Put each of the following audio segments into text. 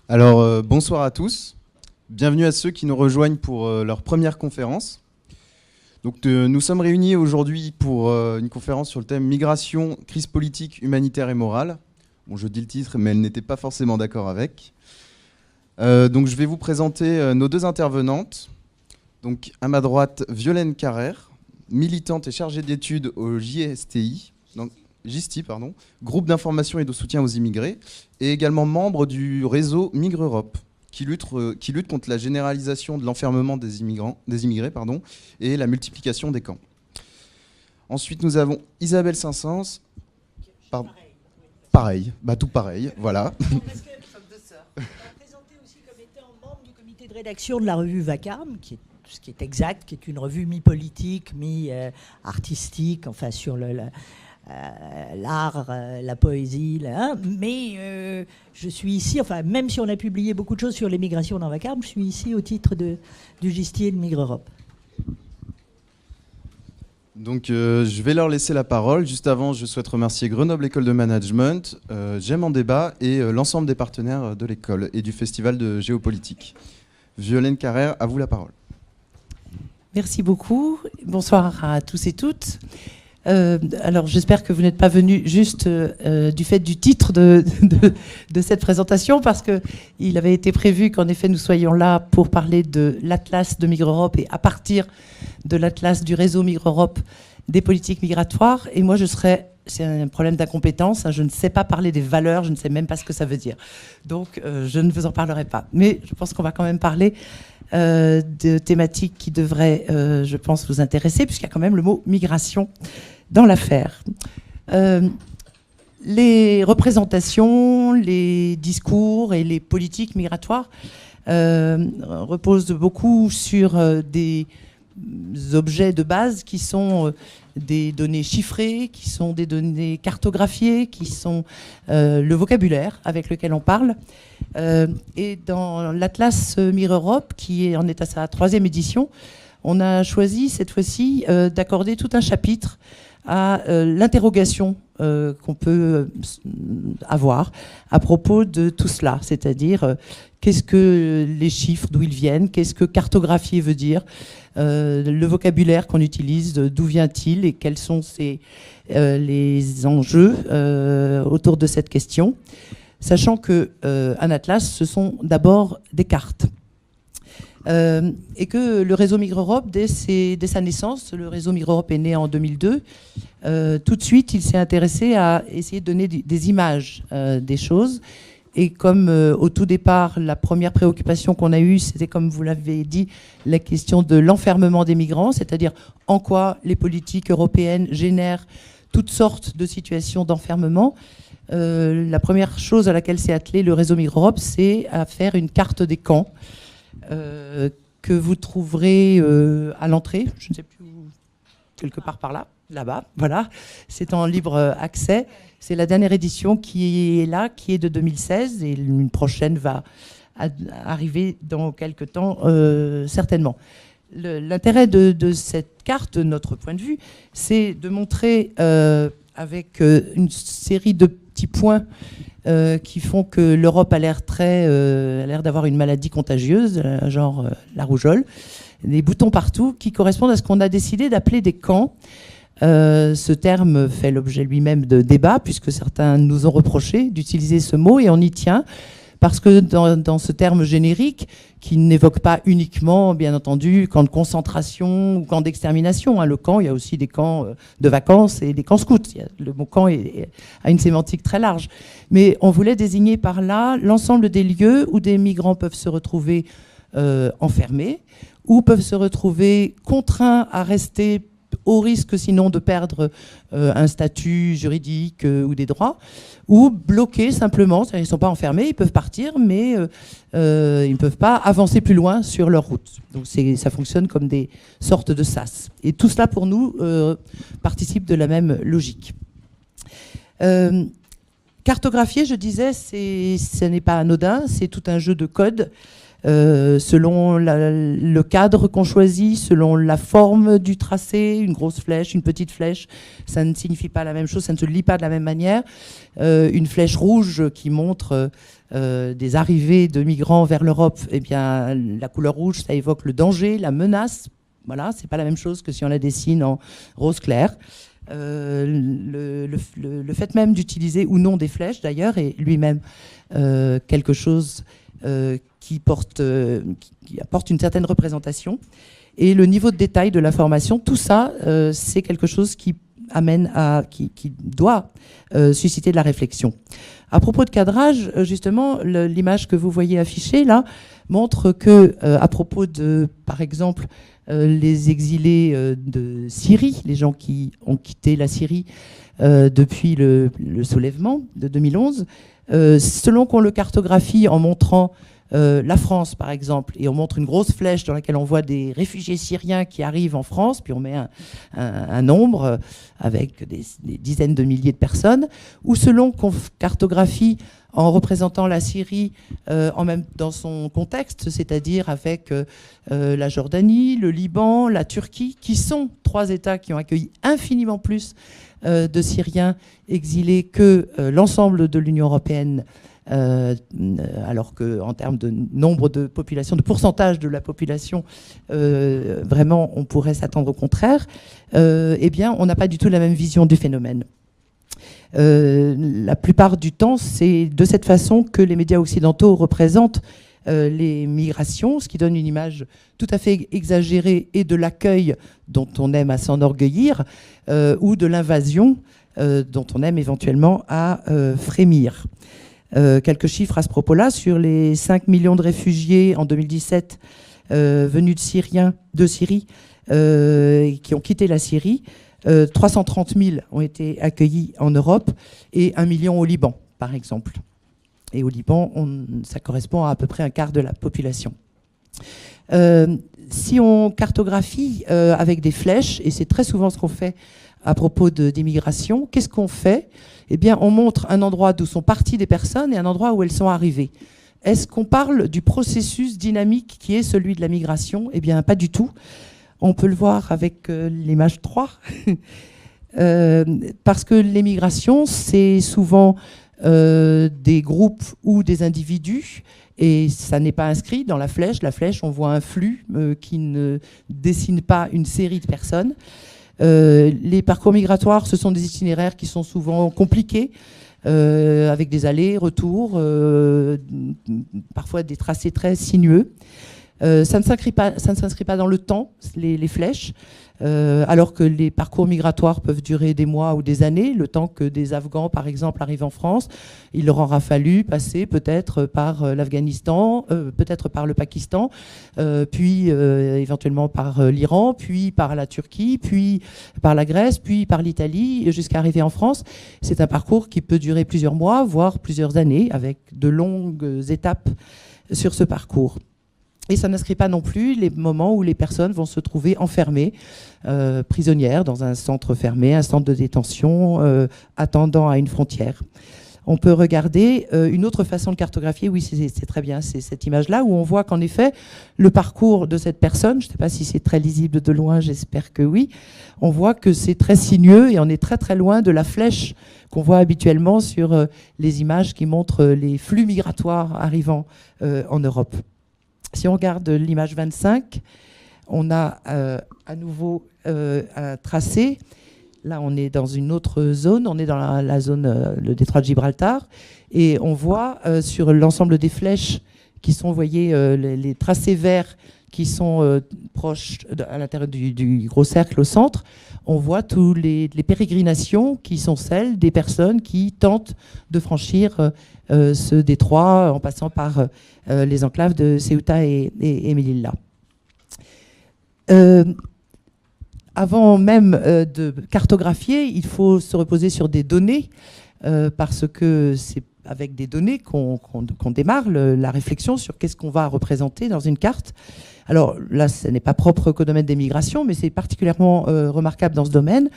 Bonsoir à tous. Bienvenue à ceux qui nous rejoignent pour leur première conférence. Nous sommes réunis aujourd'hui pour une conférence sur le thème Migration, crise politique, humanitaire et morale. Bon, je dis le titre, mais elle n'était pas forcément d'accord avec. Je vais vous présenter nos deux intervenantes. Donc, à ma droite, Violaine Carrère, militante et chargée d'études au JSTI, GISTI, groupe d'information et de soutien aux immigrés, et également membre du réseau Migre Europe, qui lutte contre la généralisation de l'enfermement des immigrés et la multiplication des camps. Ensuite, nous avons Isabelle Saint-Saëns. Pareil, tout pareil, voilà. Parce que, comme deux sœurs. On va présenter aussi comme étant membre du comité de rédaction de la revue Vacarme, ce qui est exact, qui est une revue mi-politique, mi-artistique, enfin sur l'art, la poésie, mais je suis ici, enfin même si on a publié beaucoup de choses sur l'émigration dans Vacarme, je suis ici au titre du Gistier de Migre Europe. Je vais leur laisser la parole. Juste avant, je souhaite remercier Grenoble École de Management, J'aime en débat et l'ensemble des partenaires de l'école et du Festival de géopolitique. Violaine Carrère, à vous la parole. Merci beaucoup. Bonsoir à tous et toutes. Alors j'espère que vous n'êtes pas venus juste du fait du titre de cette présentation, parce qu'il avait été prévu qu'en effet nous soyons là pour parler de l'Atlas de Migre Europe et à partir de l'Atlas du réseau Migre Europe des politiques migratoires. Et moi c'est un problème d'incompétence, je ne sais pas parler des valeurs, je ne sais même pas ce que ça veut dire. Donc je ne vous en parlerai pas. Mais je pense qu'on va quand même parler de thématiques qui devraient, je pense, vous intéresser, puisqu'il y a quand même le mot migration dans l'affaire. Les représentations, les discours et les politiques migratoires reposent beaucoup sur des objets de base qui sont des données chiffrées, qui sont des données cartographiées, qui sont le vocabulaire avec lequel on parle. Et dans l'Atlas Migre Europe, qui en est à sa 3e édition, on a choisi cette fois-ci d'accorder tout un chapitre à l'interrogation qu'on peut avoir à propos de tout cela, c'est-à-dire qu'est-ce que les chiffres, d'où ils viennent, qu'est-ce que cartographier veut dire, le vocabulaire qu'on utilise, d'où vient-il et quels sont les enjeux autour de cette question, sachant qu'un atlas, ce sont d'abord des cartes. Et que le réseau Migre Europe, dès sa naissance, le réseau Migre Europe est né en 2002, tout de suite il s'est intéressé à essayer de donner des images des choses. Et comme au tout départ, la première préoccupation qu'on a eue, c'était, comme vous l'avez dit, la question de l'enfermement des migrants, c'est-à-dire en quoi les politiques européennes génèrent toutes sortes de situations d'enfermement. La première chose à laquelle s'est attelé le réseau Migre Europe, c'est à faire une carte des camps que vous trouverez à l'entrée, je ne sais plus où, quelque part par là, là-bas, voilà. C'est en libre accès. C'est la dernière édition qui est là, qui est de 2016, et une prochaine va arriver dans quelques temps, certainement. L'intérêt de cette carte, de notre point de vue, c'est de montrer avec une série de petits points qui font que l'Europe a l'air d'avoir une maladie contagieuse, genre la rougeole, des boutons partout qui correspondent à ce qu'on a décidé d'appeler des camps. Ce terme fait l'objet lui-même de débats, puisque certains nous ont reproché d'utiliser ce mot, et on y tient, parce que dans ce terme générique, qui n'évoque pas uniquement, bien entendu, camp de concentration ou camp d'extermination, le camp, il y a aussi des camps de vacances et des camps scouts. Le mot camp a une sémantique très large. Mais on voulait désigner par là l'ensemble des lieux où des migrants peuvent se retrouver enfermés, ou peuvent se retrouver contraints à rester au risque sinon de perdre un statut juridique ou des droits, ou bloqués simplement, ils ne sont pas enfermés, ils peuvent partir, mais ils ne peuvent pas avancer plus loin sur leur route. Donc ça fonctionne comme des sortes de sas. Et tout cela, pour nous, participe de la même logique. Cartographier, je disais, ce n'est pas anodin, c'est tout un jeu de codes selon le cadre qu'on choisit, selon la forme du tracé, une grosse flèche, une petite flèche, ça ne signifie pas la même chose, ça ne se lit pas de la même manière. Une flèche rouge qui montre des arrivées de migrants vers l'Europe, eh bien, la couleur rouge, ça évoque le danger, la menace. Voilà, c'est pas la même chose que si on la dessine en rose clair. Le fait même d'utiliser ou non des flèches, d'ailleurs, est lui-même quelque chose qui apporte une certaine représentation. Et le niveau de détail de la formation, tout ça, c'est quelque chose qui doit susciter de la réflexion. À propos de cadrage, justement, l'image que vous voyez affichée là montre que, à propos de, par exemple, les exilés de Syrie, les gens qui ont quitté la Syrie depuis le soulèvement de 2011, selon qu'on le cartographie en montrant la France, par exemple, et on montre une grosse flèche dans laquelle on voit des réfugiés syriens qui arrivent en France, puis on met un nombre avec des dizaines de milliers de personnes, ou selon qu'on cartographie en représentant la Syrie même dans son contexte, c'est-à-dire avec la Jordanie, le Liban, la Turquie, qui sont 3 États qui ont accueilli infiniment plus de Syriens exilés que l'ensemble de l'Union européenne, alors qu'en termes de nombre de population, de pourcentage de la population, vraiment on pourrait s'attendre au contraire, eh bien on n'a pas du tout la même vision du phénomène. La plupart du temps, c'est de cette façon que les médias occidentaux représentent les migrations, ce qui donne une image tout à fait exagérée et de l'accueil dont on aime à s'enorgueillir, ou de l'invasion dont on aime éventuellement à frémir. Quelques chiffres à ce propos-là. Sur les 5 millions de réfugiés en 2017 venus de Syrie qui ont quitté la Syrie, 330 000 ont été accueillis en Europe et 1 million au Liban, par exemple. Et au Liban, ça correspond à peu près un quart de la population. Si on cartographie avec des flèches, et c'est très souvent ce qu'on fait à propos d'immigration, qu'est-ce qu'on fait ? Eh bien, on montre un endroit d'où sont parties des personnes et un endroit où elles sont arrivées. Est-ce qu'on parle du processus dynamique qui est celui de la migration ? Eh bien, pas du tout. On peut le voir avec l'image 3. Parce que les migrations, c'est souvent des groupes ou des individus, et ça n'est pas inscrit dans la flèche. La flèche, on voit un flux qui ne dessine pas une série de personnes. Les parcours migratoires, ce sont des itinéraires qui sont souvent compliqués, avec des allers, retours, parfois des tracés très sinueux. Ça ne s'inscrit pas dans le temps, les flèches, alors que les parcours migratoires peuvent durer des mois ou des années, le temps que des Afghans, par exemple, arrivent en France. Il leur aura fallu passer peut-être par l'Afghanistan, peut-être par le Pakistan, puis éventuellement par l'Iran, puis par la Turquie, puis par la Grèce, puis par l'Italie, jusqu'à arriver en France. C'est un parcours qui peut durer plusieurs mois, voire plusieurs années, avec de longues étapes sur ce parcours. Et ça n'inscrit pas non plus les moments où les personnes vont se trouver enfermées, prisonnières, dans un centre fermé, un centre de détention, attendant à une frontière. On peut regarder une autre façon de cartographier, oui, c'est très bien, c'est cette image-là, où on voit qu'en effet, le parcours de cette personne, je ne sais pas si c'est très lisible de loin, j'espère que oui, on voit que c'est très sinueux et on est très très loin de la flèche qu'on voit habituellement sur les images qui montrent les flux migratoires arrivant en Europe. Si on regarde l'image 25, on a à nouveau un tracé. Là, on est dans une autre zone. On est dans la zone, le détroit de Gibraltar. Et on voit sur l'ensemble des flèches qui sont, vous voyez, les tracés verts qui sont proches à l'intérieur du gros cercle au centre. On voit tous les pérégrinations qui sont celles des personnes qui tentent de franchir ce détroit en passant par les enclaves de Ceuta et Melilla. Avant même de cartographier, il faut se reposer sur des données, parce que c'est avec des données qu'on démarre la réflexion sur qu'est-ce qu'on va représenter dans une carte. Alors là, ce n'est pas propre qu'au domaine des migrations, mais c'est particulièrement remarquable dans ce domaine.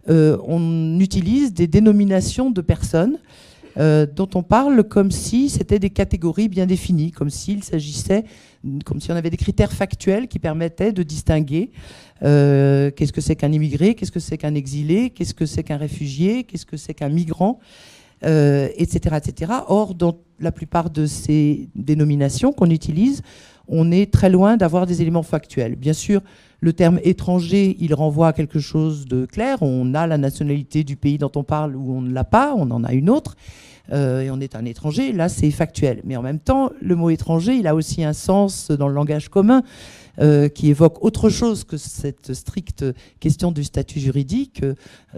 On utilise des dénominations de personnes dont on parle comme si c'était des catégories bien définies, comme s'il s'agissait comme si on avait des critères factuels qui permettaient de distinguer qu'est-ce que c'est qu'un immigré, qu'est-ce que c'est qu'un exilé, qu'est-ce que c'est qu'un réfugié, qu'est-ce que c'est qu'un migrant, etc., etc. Or, dans la plupart de ces dénominations qu'on utilise, on est très loin d'avoir des éléments factuels. Bien sûr, le terme étranger, il renvoie à quelque chose de clair. On a la nationalité du pays dont on parle ou on ne l'a pas, on en a une autre, et on est un étranger. Là, c'est factuel. Mais en même temps, le mot étranger, il a aussi un sens dans le langage commun qui évoque autre chose que cette stricte question du statut juridique.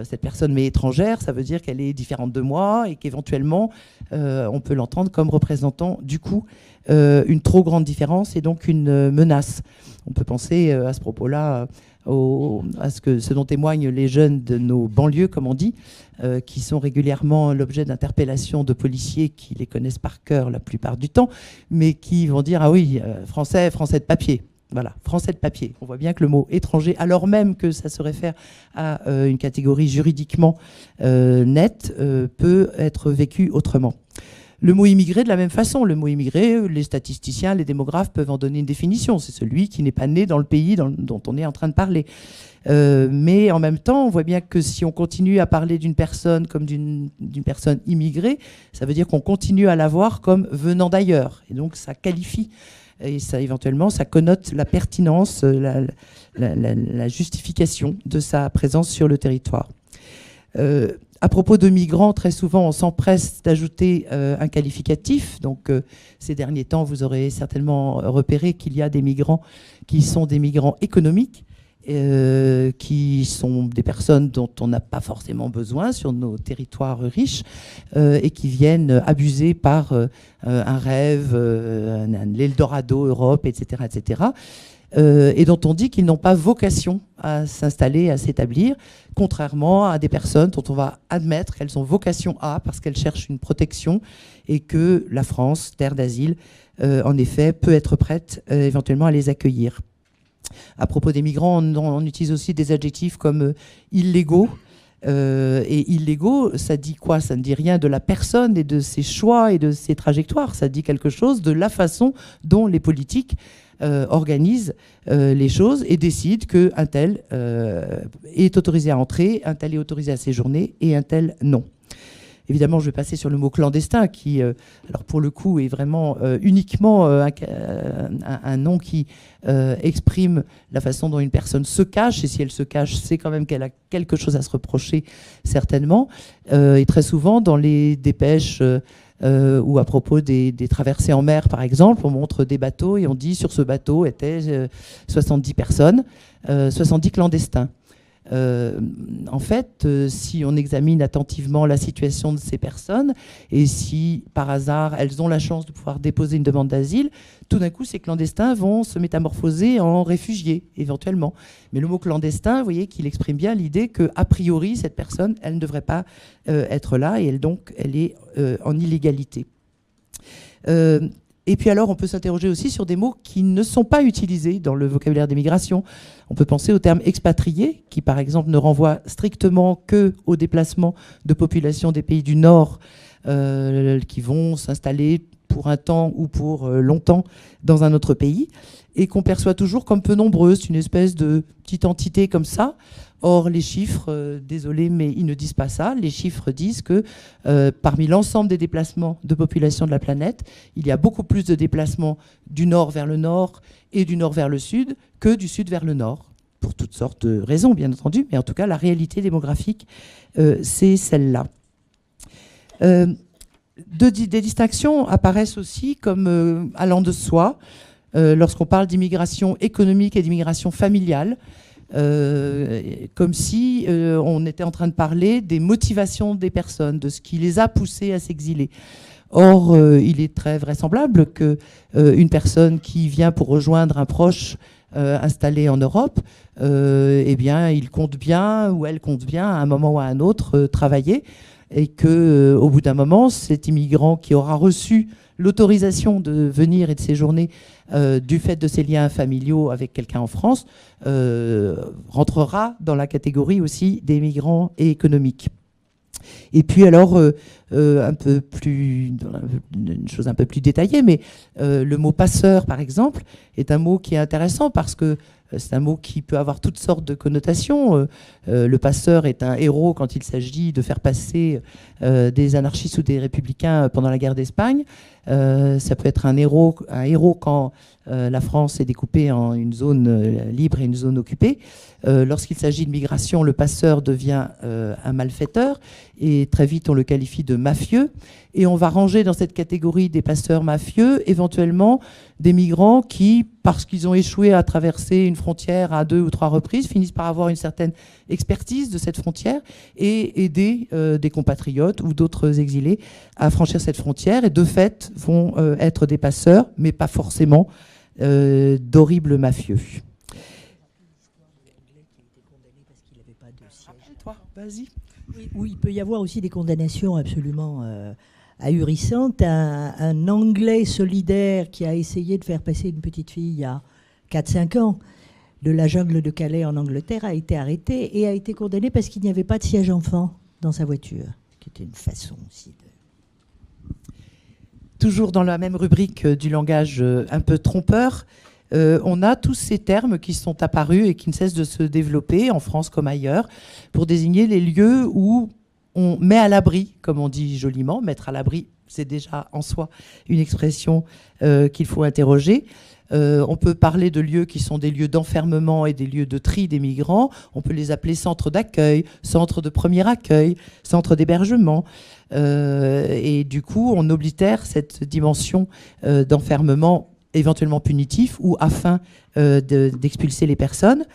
Cette personne m'est étrangère, ça veut dire qu'elle est différente de moi et qu'éventuellement, on peut l'entendre comme représentant du coup une trop grande différence et donc une menace. On peut penser à ce propos-là à ce dont témoignent les jeunes de nos banlieues, comme on dit, qui sont régulièrement l'objet d'interpellations de policiers qui les connaissent par cœur la plupart du temps, mais qui vont dire « Ah oui, français de papier ». Voilà, français de papier. On voit bien que le mot étranger, alors même que ça se réfère à une catégorie juridiquement nette, peut être vécu autrement. Le mot immigré, de la même façon. Le mot immigré, les statisticiens, les démographes peuvent en donner une définition. C'est celui qui n'est pas né dans le pays dont on est en train de parler. Mais en même temps, on voit bien que si on continue à parler d'une personne comme d'une personne immigrée, ça veut dire qu'on continue à la voir comme venant d'ailleurs. Et donc, ça qualifie. Et ça, éventuellement, ça connote la pertinence, la justification de sa présence sur le territoire. À propos de migrants, très souvent, on s'empresse d'ajouter un qualificatif. Donc, ces derniers temps, vous aurez certainement repéré qu'il y a des migrants qui sont des migrants économiques, qui sont des personnes dont on n'a pas forcément besoin sur nos territoires riches et qui viennent abuser par un rêve, l'Eldorado Europe, etc., etc., et dont on dit qu'ils n'ont pas vocation à s'installer, à s'établir, contrairement à des personnes dont on va admettre qu'elles ont vocation à, parce qu'elles cherchent une protection, et que la France, terre d'asile, en effet, peut être prête éventuellement à les accueillir. À propos des migrants, on utilise aussi des adjectifs comme illégaux. Et illégaux, ça dit quoi? Ça ne dit rien de la personne et de ses choix et de ses trajectoires. Ça dit quelque chose de la façon dont les politiques organisent les choses et décident qu'un tel est autorisé à entrer, un tel est autorisé à séjourner et un tel non. Évidemment, je vais passer sur le mot clandestin qui, alors pour le coup, est vraiment uniquement un nom qui exprime la façon dont une personne se cache. Et si elle se cache, c'est quand même qu'elle a quelque chose à se reprocher, certainement. Et très souvent, dans les dépêches ou à propos des traversées en mer, par exemple, on montre des bateaux et on dit sur ce bateau étaient 70 personnes, 70 clandestins. En fait, si on examine attentivement la situation de ces personnes et si par hasard elles ont la chance de pouvoir déposer une demande d'asile, tout d'un coup ces clandestins vont se métamorphoser en réfugiés éventuellement. Mais le mot clandestin, vous voyez qu'il exprime bien l'idée qu'a priori cette personne, elle ne devrait pas être là et elle est en illégalité. Et puis alors, on peut s'interroger aussi sur des mots qui ne sont pas utilisés dans le vocabulaire des migrations. On peut penser au terme expatrié, qui par exemple ne renvoie strictement que au déplacement de populations des pays du Nord qui vont s'installer pour un temps ou pour longtemps dans un autre pays, et qu'on perçoit toujours comme peu nombreuse, une espèce de petite entité comme ça. Or, les chiffres, désolé, mais ils ne disent pas ça. Les chiffres disent que parmi l'ensemble des déplacements de population de la planète, il y a beaucoup plus de déplacements du nord vers le nord et du nord vers le sud que du sud vers le nord, pour toutes sortes de raisons, bien entendu. Mais en tout cas, la réalité démographique, c'est celle-là. Des distinctions apparaissent aussi comme allant de soi lorsqu'on parle d'immigration économique et d'immigration familiale. Comme si on était en train de parler des motivations des personnes, de ce qui les a poussées à s'exiler. Or, il est très vraisemblable qu'une personne qui vient pour rejoindre un proche installé en Europe, eh bien, il compte bien ou elle compte bien à un moment ou à un autre travailler, et qu'au bout d'un moment, cet immigrant qui aura reçu l'autorisation de venir et de séjourner du fait de ses liens familiaux avec quelqu'un en France rentrera dans la catégorie aussi des migrants et économiques. Et puis alors, un peu plus, une chose un peu plus détaillée, mais le mot passeur, par exemple, est un mot qui est intéressant parce que c'est un mot qui peut avoir toutes sortes de connotations. Le passeur est un héros quand il s'agit de faire passer des anarchistes ou des républicains pendant la guerre d'Espagne. Ça peut être un héros quand la France est découpée en une zone libre et une zone occupée. Lorsqu'il s'agit de migration, le passeur devient un malfaiteur et très vite on le qualifie de mafieux. Et on va ranger dans cette catégorie des passeurs mafieux éventuellement des migrants qui, parce qu'ils ont échoué à traverser une frontière à 2 ou 3 reprises, finissent par avoir une certaine expertise de cette frontière et aider des compatriotes ou d'autres exilés à franchir cette frontière et de fait vont être des passeurs, mais pas forcément d'horribles mafieux. Vas-y. Oui, où il peut y avoir aussi des condamnations absolument ahurissantes. Un Anglais solidaire qui a essayé de faire passer une petite fille il y a 4-5 ans de la jungle de Calais en Angleterre a été arrêté et a été condamné parce qu'il n'y avait pas de siège enfant dans sa voiture, qui était une façon aussi de... Toujours dans la même rubrique du langage un peu trompeur, on a tous ces termes qui sont apparus et qui ne cessent de se développer en France comme ailleurs pour désigner les lieux où on met à l'abri, comme on dit joliment. Mettre à l'abri, c'est déjà en soi une expression qu'il faut interroger. On peut parler de lieux qui sont des lieux d'enfermement et des lieux de tri des migrants. On peut les appeler centres d'accueil, centres de premier accueil, centres d'hébergement. Et du coup, on oblitère cette dimension d'enfermement éventuellement punitif ou afin d'expulser les personnes.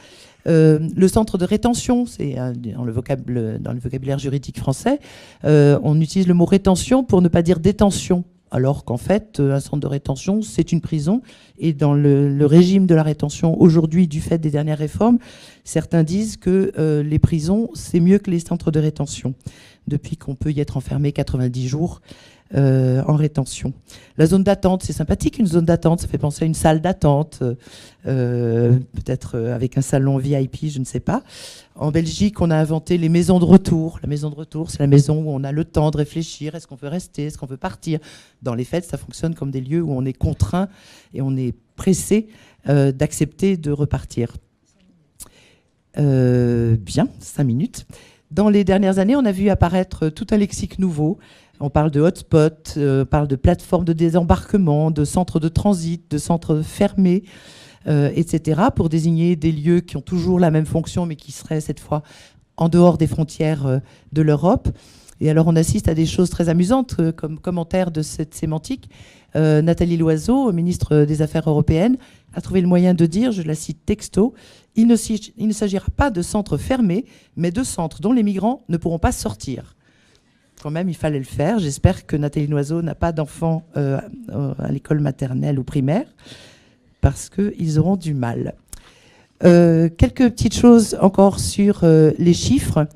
Le centre de rétention, c'est dans le vocabulaire juridique français, on utilise le mot rétention pour ne pas dire détention, alors qu'en fait, un centre de rétention, c'est une prison. Et dans le régime de la rétention, aujourd'hui, du fait des dernières réformes, certains disent que les prisons, c'est mieux que les centres de rétention, depuis qu'on peut y être enfermé 90 jours en rétention. La zone d'attente, c'est sympathique, une zone d'attente, ça fait penser à une salle d'attente, peut-être avec un salon VIP, je ne sais pas. En Belgique, on a inventé les maisons de retour. La maison de retour, c'est la maison où on a le temps de réfléchir, est-ce qu'on veut rester, est-ce qu'on veut partir. Dans les faits, ça fonctionne comme des lieux où on est contraint et on est pressé d'accepter de repartir. Bien, 5 minutes. Dans les dernières années, on a vu apparaître tout un lexique nouveau. On parle de hotspot, on parle de plateformes de désembarquement, de centres de transit, de centres fermés, etc., pour désigner des lieux qui ont toujours la même fonction, mais qui seraient cette fois en dehors des frontières de l'Europe. Et alors on assiste à des choses très amusantes comme commentaire de cette sémantique. Nathalie Loiseau, ministre des Affaires européennes, a trouvé le moyen de dire, je la cite texto, il ne s'agira pas de centres fermés, mais de centres dont les migrants ne pourront pas sortir. Quand même, il fallait le faire. J'espère que Nathalie Loiseau n'a pas d'enfants à l'école maternelle ou primaire, parce qu'ils auront du mal. Quelques petites choses encore sur les chiffres.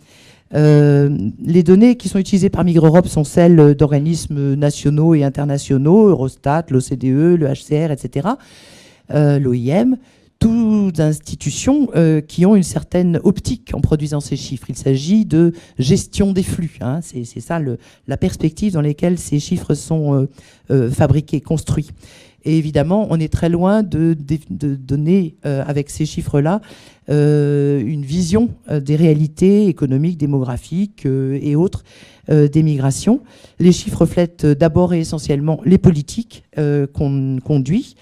Les données qui sont utilisées par Migre-Europe sont celles d'organismes nationaux et internationaux, Eurostat, l'OCDE, le HCR, etc., l'OIM, toutes institutions qui ont une certaine optique en produisant ces chiffres. Il s'agit de gestion des flux. Hein. C'est ça la perspective dans laquelle ces chiffres sont fabriqués, construits. Et évidemment, on est très loin de donner, avec ces chiffres-là, une vision des réalités économiques, démographiques et autres des migrations. Les chiffres reflètent d'abord et essentiellement les politiques qu'on conduit.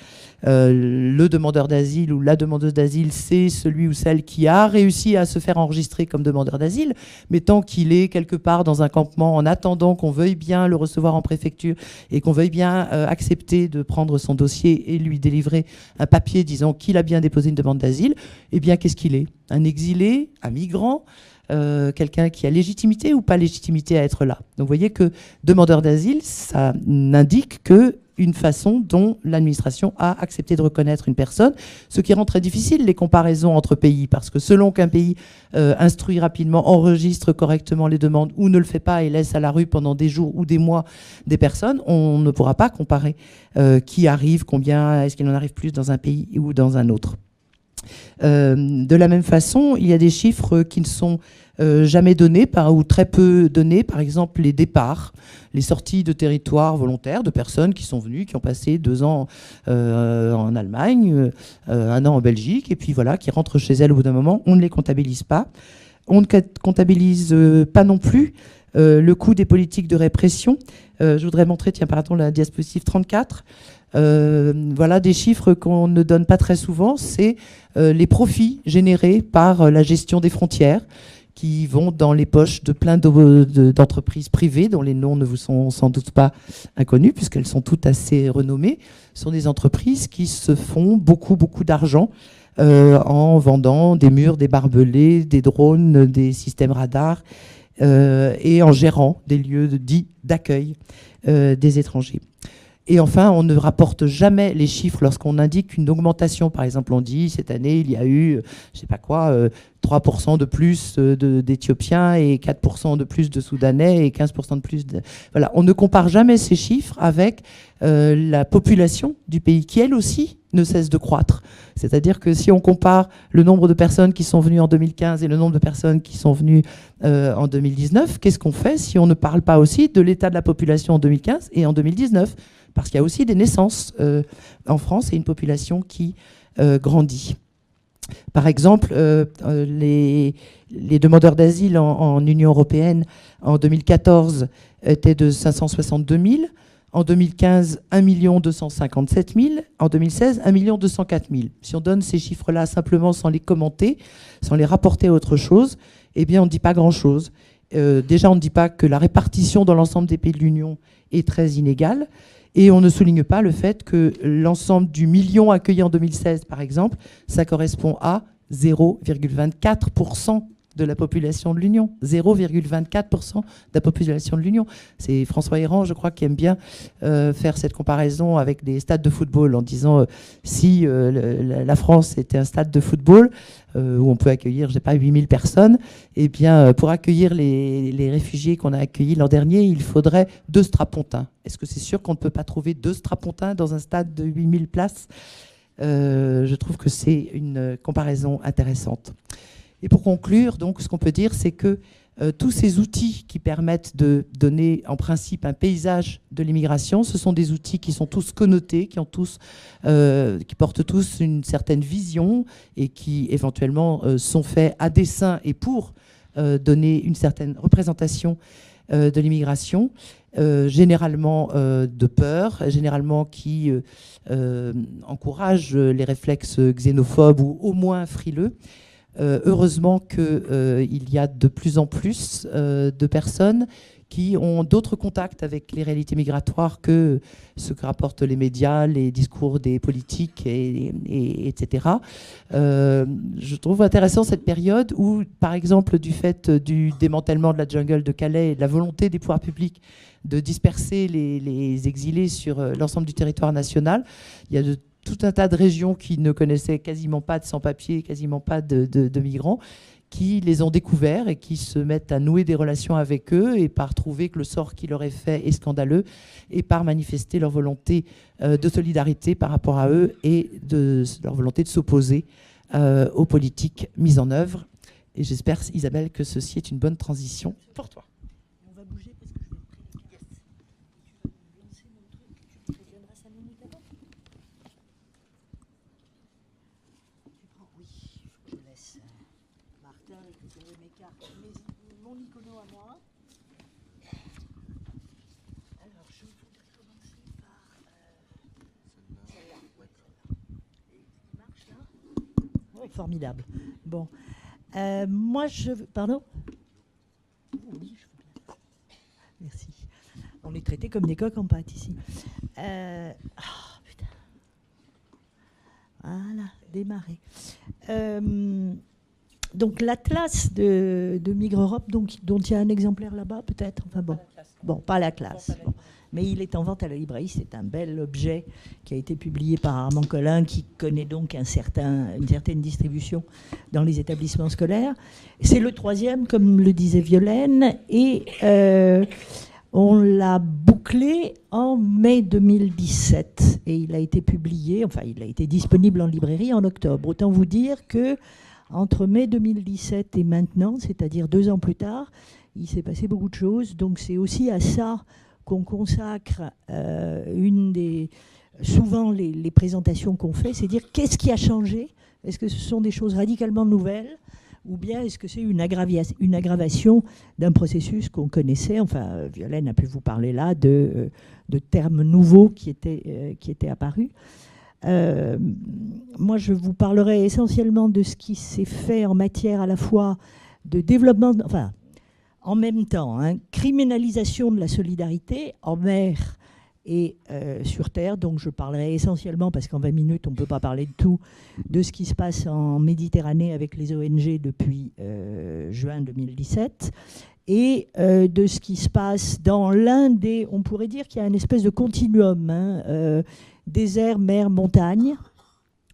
Le demandeur d'asile ou la demandeuse d'asile, c'est celui ou celle qui a réussi à se faire enregistrer comme demandeur d'asile, mais tant qu'il est quelque part dans un campement en attendant qu'on veuille bien le recevoir en préfecture et qu'on veuille bien accepter de prendre son dossier et lui délivrer un papier disant qu'il a bien déposé une demande d'asile, eh bien qu'est-ce qu'il est? Un exilé, un migrant, quelqu'un qui a légitimité ou pas légitimité à être là. Donc vous voyez que demandeur d'asile, ça n'indique que une façon dont l'administration a accepté de reconnaître une personne, ce qui rend très difficile les comparaisons entre pays, parce que selon qu'un pays instruit rapidement, enregistre correctement les demandes ou ne le fait pas et laisse à la rue pendant des jours ou des mois des personnes, on ne pourra pas comparer qui arrive, combien, est-ce qu'il en arrive plus dans un pays ou dans un autre. De la même façon, il y a des chiffres qui ne sont jamais données ou très peu données. Par exemple, les départs, les sorties de territoire volontaires de personnes qui sont venues, qui ont passé 2 ans en Allemagne, 1 an en Belgique, et puis voilà, qui rentrent chez elles au bout d'un moment. On ne les comptabilise pas. On ne comptabilise pas non plus le coût des politiques de répression. Je voudrais montrer, tiens, pardon, la diapositive 34. Voilà des chiffres qu'on ne donne pas très souvent. C'est les profits générés par la gestion des frontières qui vont dans les poches de plein d'entreprises privées dont les noms ne vous sont sans doute pas inconnus puisqu'elles sont toutes assez renommées. Ce sont des entreprises qui se font beaucoup d'argent en vendant des murs, des barbelés, des drones, des systèmes radars et en gérant des lieux dits d'accueil des étrangers. Et enfin, on ne rapporte jamais les chiffres lorsqu'on indique une augmentation. Par exemple, on dit cette année, il y a eu, je sais pas quoi, 3% de plus d'Éthiopiens et 4% de plus de Soudanais et 15% de plus de... Voilà, on ne compare jamais ces chiffres avec la population du pays qui, elle aussi, ne cesse de croître. C'est-à-dire que si on compare le nombre de personnes qui sont venues en 2015 et le nombre de personnes qui sont venues en 2019, qu'est-ce qu'on fait si on ne parle pas aussi de l'état de la population en 2015 et en 2019 ? Parce qu'il y a aussi des naissances en France et une population qui grandit. Par exemple, les demandeurs d'asile en Union européenne en 2014 étaient de 562 000. En 2015, 1 257 000. En 2016, 1 204 000. Si on donne ces chiffres-là simplement sans les commenter, sans les rapporter à autre chose, eh bien, on ne dit pas grand-chose. Déjà, on ne dit pas que la répartition dans l'ensemble des pays de l'Union est très inégale. Et on ne souligne pas le fait que l'ensemble du million accueilli en 2016, par exemple, ça correspond à 0,24% de la population de l'Union. 0,24% de la population de l'Union. C'est François Héran, je crois, qui aime bien faire cette comparaison avec des stades de football en disant si la France était un stade de football où on peut accueillir, je sais pas, 8000 personnes, eh bien, pour accueillir les réfugiés qu'on a accueillis l'an dernier, il faudrait 2 strapontins. Est-ce que c'est sûr qu'on ne peut pas trouver 2 strapontins dans un stade de 8000 places ? Je trouve que c'est une comparaison intéressante. Et pour conclure, donc, ce qu'on peut dire, c'est que tous ces outils qui permettent de donner en principe un paysage de l'immigration, ce sont des outils qui sont tous connotés, qui portent tous une certaine vision et qui éventuellement sont faits à dessein et pour donner une certaine représentation de l'immigration, généralement de peur, généralement qui encouragent les réflexes xénophobes ou au moins frileux. Heureusement qu'il y a de plus en plus de personnes qui ont d'autres contacts avec les réalités migratoires que ce que rapportent les médias, les discours des politiques, etc. Je trouve intéressant cette période où, par exemple, du fait du démantèlement de la jungle de Calais et de la volonté des pouvoirs publics de disperser les exilés sur l'ensemble du territoire national, il y a tout un tas de régions qui ne connaissaient quasiment pas de sans-papiers, quasiment pas de migrants, qui les ont découverts et qui se mettent à nouer des relations avec eux et par trouver que le sort qui leur est fait est scandaleux et par manifester leur volonté de solidarité par rapport à eux et leur volonté de s'opposer aux politiques mises en œuvre. Et j'espère, Isabelle, que ceci est une bonne transition pour toi. On va bouger parce que je vais te prévenir. Tu vas lancer mon truc, tu me préviendras 5 minutes avant. Oui, il faut que je laisse Martin récupérer mes cartes, mon icono à moi. Alors, je voudrais commencer par celle-là. Ouais, celle-là. Il marche là ? Oui, formidable. Bon. Moi, Pardon ? Oui, je veux bien. Merci. On est traités comme des coqs en pâte ici. Putain. Voilà, démarrer. Donc l'atlas de Migre Europe, dont il y a un exemplaire là-bas, peut-être. Enfin bon. Bon, pas la classe. Bon. Mais il est en vente à la librairie. C'est un bel objet qui a été publié par Armand Collin, qui connaît donc une certaine distribution dans les établissements scolaires. C'est le 3e, comme le disait Violaine, et on l'a bouclé en mai 2017. Et il a été publié, enfin, il a été disponible en librairie en octobre. Autant vous dire que Entre mai 2017 et maintenant, c'est-à-dire 2 ans plus tard, il s'est passé beaucoup de choses. Donc c'est aussi à ça qu'on consacre souvent les présentations qu'on fait, c'est dire qu'est-ce qui a changé. Est-ce que ce sont des choses radicalement nouvelles ou bien est-ce que c'est une aggravation d'un processus qu'on connaissait. Enfin, Violaine a pu vous parler là de termes nouveaux qui étaient apparus. Moi, je vous parlerai essentiellement de ce qui s'est fait en matière à la fois de développement, enfin, en même temps, criminalisation de la solidarité en mer et sur Terre. Donc je parlerai essentiellement, parce qu'en 20 minutes, on ne peut pas parler de tout, de ce qui se passe en Méditerranée avec les ONG depuis juin 2017, et de ce qui se passe dans l'un des... On pourrait dire qu'il y a une espèce de continuum, désert, mer, montagne.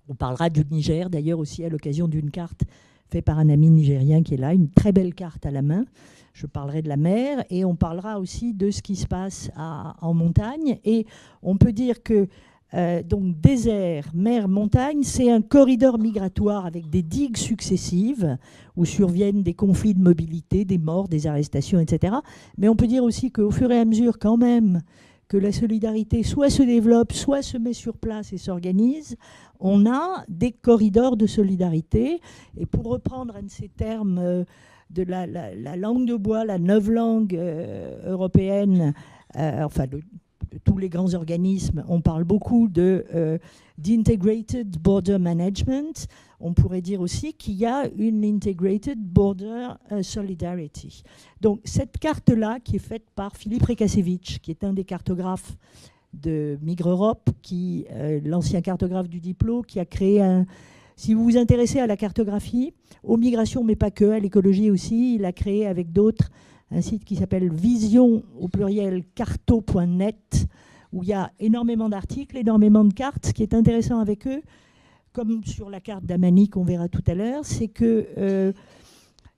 On parlera du Niger, d'ailleurs, aussi à l'occasion d'une carte faite par un ami nigérien qui est là, une très belle carte à la main. Je parlerai de la mer et on parlera aussi de ce qui se passe en montagne. Et on peut dire que donc désert, mer, montagne, c'est un corridor migratoire avec des digues successives où surviennent des conflits de mobilité, des morts, des arrestations, etc. Mais on peut dire aussi qu'au fur et à mesure quand même que la solidarité soit se développe, soit se met sur place et s'organise, on a des corridors de solidarité. Et pour reprendre un de ces termes de la langue de bois, la novlangue européenne, enfin de tous les grands organismes, on parle beaucoup d'Integrated Border Management. On pourrait dire aussi qu'il y a une Integrated Border Solidarity. Donc cette carte-là, qui est faite par Philippe Rekasevich, qui est un des cartographes de Migre Europe, l'ancien cartographe du Diplo, qui a créé un... Si vous vous intéressez à la cartographie, aux migrations, mais pas que, à l'écologie aussi, il a créé avec d'autres un site qui s'appelle vision, au pluriel, carto.net, où il y a énormément d'articles, énormément de cartes. Ce qui est intéressant avec eux, comme sur la carte d'Amani qu'on verra tout à l'heure, c'est que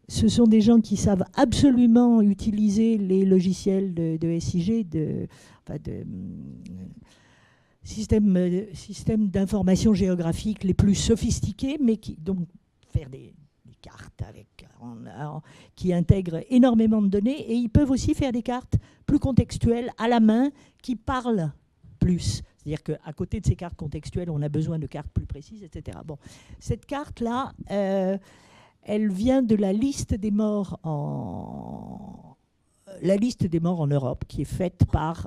ce sont des gens qui savent absolument utiliser les logiciels de SIG, systèmes d'information géographique les plus sophistiqués, mais qui donc faire des cartes qui intègrent énormément de données, et ils peuvent aussi faire des cartes plus contextuelles à la main qui parlent plus. C'est-à-dire qu'à côté de ces cartes contextuelles, on a besoin de cartes plus précises, etc. Bon, cette carte-là, elle vient de la liste des morts en Europe, qui est faite par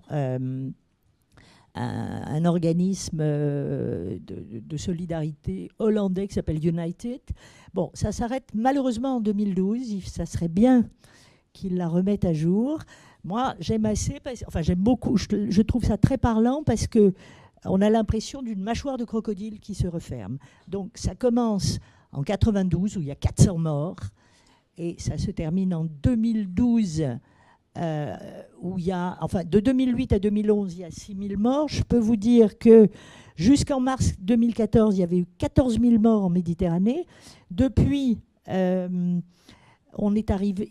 un organisme de solidarité hollandais qui s'appelle United. Bon, ça s'arrête malheureusement en 2012. Ça serait bien qu'ils la remettent à jour. Moi, j'aime beaucoup. Je trouve ça très parlant parce que on a l'impression d'une mâchoire de crocodile qui se referme. Donc, ça commence en 92 où il y a 400 morts et ça se termine en 2012. Où il y a, enfin, de 2008 à 2011, il y a 6 000 morts. Je peux vous dire que jusqu'en mars 2014, il y avait eu 14 000 morts en Méditerranée. Depuis, il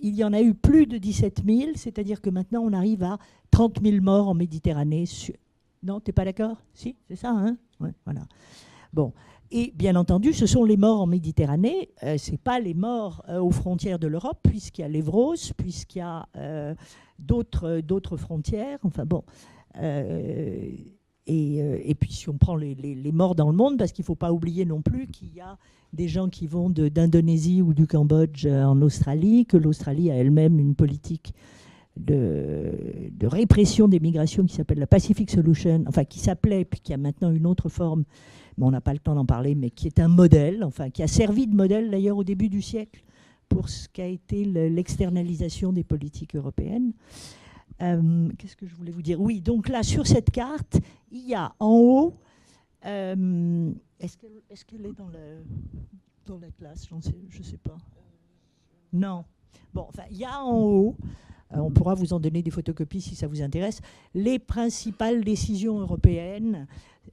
y en a eu plus de 17 000, c'est-à-dire que maintenant, on arrive à 30 000 morts en Méditerranée. Non, t'es pas d'accord? Si, c'est ça, hein? Ouais, voilà. Bon. Et bien entendu, ce sont les morts en Méditerranée, ce n'est pas les morts aux frontières de l'Europe, puisqu'il y a l'Evros, puisqu'il y a d'autres frontières. Enfin bon. Et puis si on prend les morts dans le monde, parce qu'il ne faut pas oublier non plus qu'il y a des gens qui vont d'Indonésie ou du Cambodge en Australie, que l'Australie a elle-même une politique de répression des migrations qui s'appelle la Pacific Solution, enfin qui s'appelait, puis qui a maintenant une autre forme, mais on n'a pas le temps d'en parler, mais qui est un modèle, enfin qui a servi de modèle d'ailleurs au début du siècle pour ce qu'a été l'externalisation des politiques européennes. Qu'est-ce que je voulais vous dire? Oui, donc là, sur cette carte, il y a en haut... est-ce qu'elle est dans la classe? Je ne sais pas. Non. Bon, enfin, il y a en haut, on pourra vous en donner des photocopies si ça vous intéresse, les principales décisions européennes,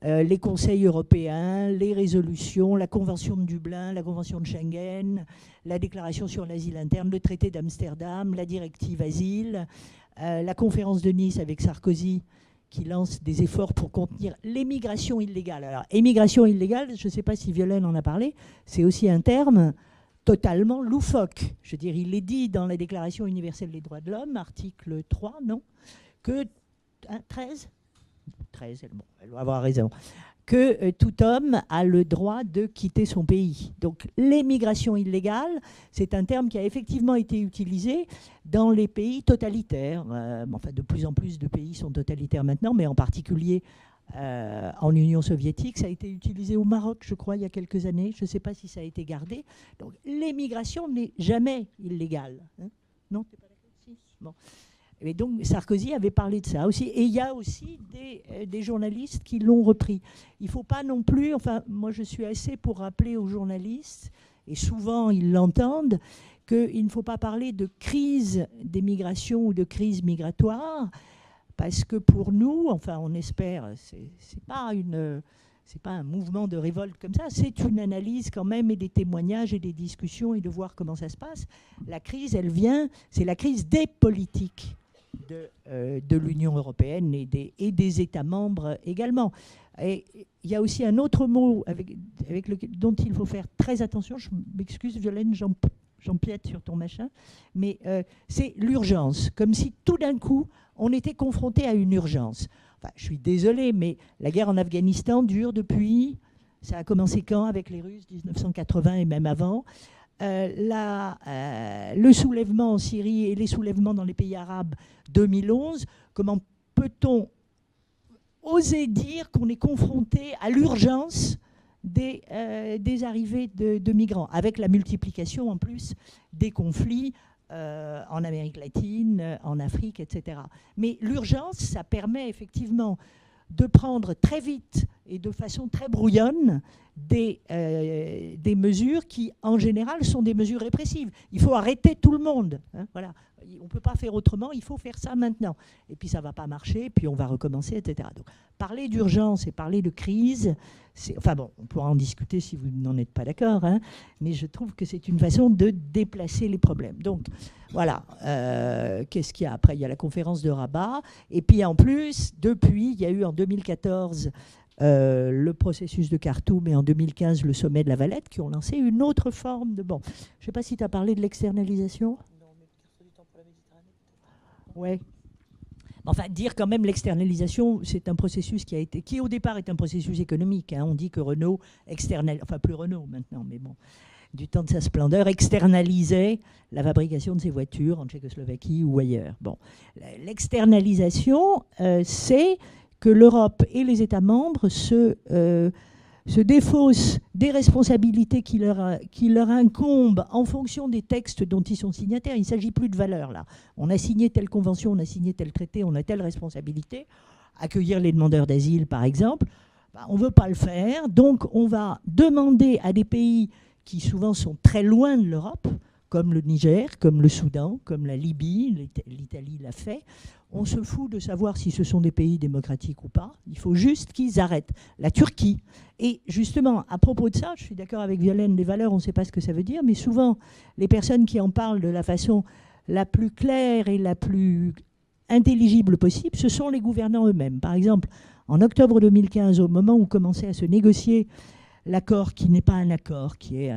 les conseils européens, les résolutions, la Convention de Dublin, la Convention de Schengen, la déclaration sur l'asile interne, le traité d'Amsterdam, la directive asile, la conférence de Nice avec Sarkozy qui lance des efforts pour contenir l'émigration illégale. Alors, émigration illégale, je ne sais pas si Violaine en a parlé, c'est aussi un terme totalement loufoque. Je veux dire, il est dit dans la Déclaration universelle des droits de l'homme, article 3, non, que 13, bon, elle doit avoir raison, que tout homme a le droit de quitter son pays. Donc l'émigration illégale, c'est un terme qui a effectivement été utilisé dans les pays totalitaires. Enfin, de plus en plus de pays sont totalitaires maintenant, mais en particulier en Union soviétique. Ça a été utilisé au Maroc, je crois, il y a quelques années. Je ne sais pas si ça a été gardé. Donc l'émigration n'est jamais illégale. Hein, non, tu n'es pas d'accord? Si. Bon. Et donc Sarkozy avait parlé de ça aussi. Et il y a aussi des journalistes qui l'ont repris. Il ne faut pas non plus, enfin moi je suis assez pour rappeler aux journalistes, et souvent ils l'entendent, qu'il ne faut pas parler de crise des migrations ou de crise migratoire, parce que pour nous, enfin on espère, c'est pas un mouvement de révolte comme ça, c'est une analyse quand même et des témoignages et des discussions et de voir comment ça se passe. La crise, elle vient, c'est la crise des politiques de l'Union européenne et des États membres également. Et il y a aussi un autre mot dont il faut faire très attention. Je m'excuse, Violaine, j'empiète sur ton machin, mais c'est l'urgence. Comme si tout d'un coup, on était confronté à une urgence. Enfin, je suis désolée, mais la guerre en Afghanistan dure depuis... Ça a commencé quand avec les Russes, 1980 et même avant. Le soulèvement en Syrie et les soulèvements dans les pays arabes 2011, comment peut-on oser dire qu'on est confronté à l'urgence des arrivées de migrants, avec la multiplication en plus des conflits en Amérique latine, en Afrique, etc. Mais l'urgence, ça permet effectivement de prendre très vite et de façon très brouillonne des mesures qui, en général, sont des mesures répressives. Il faut arrêter tout le monde. Hein, voilà. On ne peut pas faire autrement, il faut faire ça maintenant. Et puis ça ne va pas marcher, puis on va recommencer, etc. Donc, parler d'urgence et parler de crise, enfin bon, on pourra en discuter si vous n'en êtes pas d'accord, hein, mais je trouve que c'est une façon de déplacer les problèmes. Donc voilà, qu'est-ce qu'il y a après? Il y a la conférence de Rabat, et puis en plus, depuis, il y a eu en 2014 le processus de Khartoum et en 2015 le sommet de La Valette qui ont lancé une autre forme de... Bon, je ne sais pas si tu as parlé de l'externalisation. Ouais. Enfin, dire quand même l'externalisation, c'est un processus qui au départ est un processus économique. Hein. On dit que Renault enfin plus Renault maintenant, mais bon, du temps de sa splendeur, externalisait la fabrication de ses voitures en Tchécoslovaquie ou ailleurs. Bon, l'externalisation, c'est que l'Europe et les États membres se défaussent des responsabilités qui leur incombent en fonction des textes dont ils sont signataires. Il ne s'agit plus de valeurs, là. On a signé telle convention, on a signé tel traité, on a telle responsabilité. Accueillir les demandeurs d'asile, par exemple, on ne veut pas le faire. Donc, on va demander à des pays qui souvent sont très loin de l'Europe, comme le Niger, comme le Soudan, comme la Libye, l'Italie l'a fait. On se fout de savoir si ce sont des pays démocratiques ou pas. Il faut juste qu'ils arrêtent. La Turquie. Et justement, à propos de ça, je suis d'accord avec Violaine, les valeurs, on ne sait pas ce que ça veut dire, mais souvent, les personnes qui en parlent de la façon la plus claire et la plus intelligible possible, ce sont les gouvernants eux-mêmes. Par exemple, en octobre 2015, au moment où commençait à se négocier l'accord qui n'est pas un accord, qui est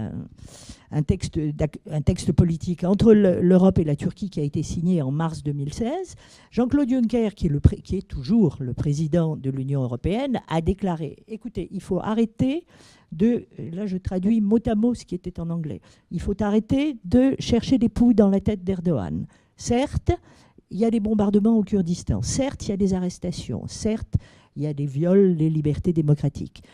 un texte politique entre l'Europe et la Turquie qui a été signé en mars 2016, Jean-Claude Juncker, qui est toujours le président de l'Union européenne, a déclaré, écoutez, il faut arrêter là je traduis mot à mot ce qui était en anglais, il faut arrêter de chercher des poux dans la tête d'Erdogan. Certes, il y a des bombardements au Kurdistan, certes, il y a des arrestations, certes, il y a des viols des libertés démocratiques.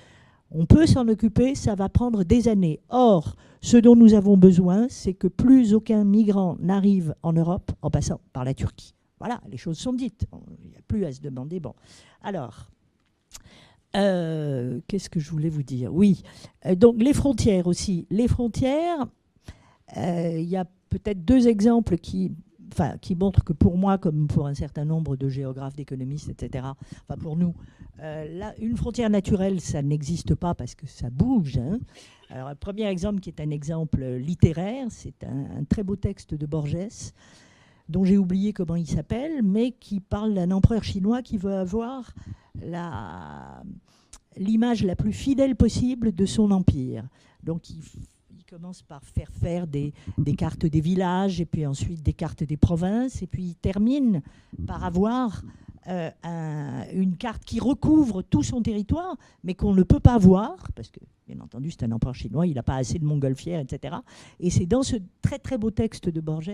On peut s'en occuper, ça va prendre des années. Or, ce dont nous avons besoin, c'est que plus aucun migrant n'arrive en Europe en passant par la Turquie. Voilà, les choses sont dites. Il n'y a plus à se demander. Bon, alors, qu'est-ce que je voulais vous dire? Oui, donc les frontières aussi. Les frontières, il y a peut-être deux exemples qui montrent que pour moi, comme pour un certain nombre de géographes, d'économistes, etc., enfin pour nous, là, une frontière naturelle, ça n'existe pas parce que ça bouge. Hein. Alors, un premier exemple qui est un exemple littéraire, c'est un très beau texte de Borges, dont j'ai oublié comment il s'appelle, mais qui parle d'un empereur chinois qui veut avoir l'image la plus fidèle possible de son empire. Donc, il commence par faire des cartes des villages, et puis ensuite des cartes des provinces, et puis il termine par avoir une carte qui recouvre tout son territoire, mais qu'on ne peut pas voir, parce que, bien entendu, c'est un empereur chinois, il n'a pas assez de montgolfières, etc. Et c'est dans ce très très beau texte de Borges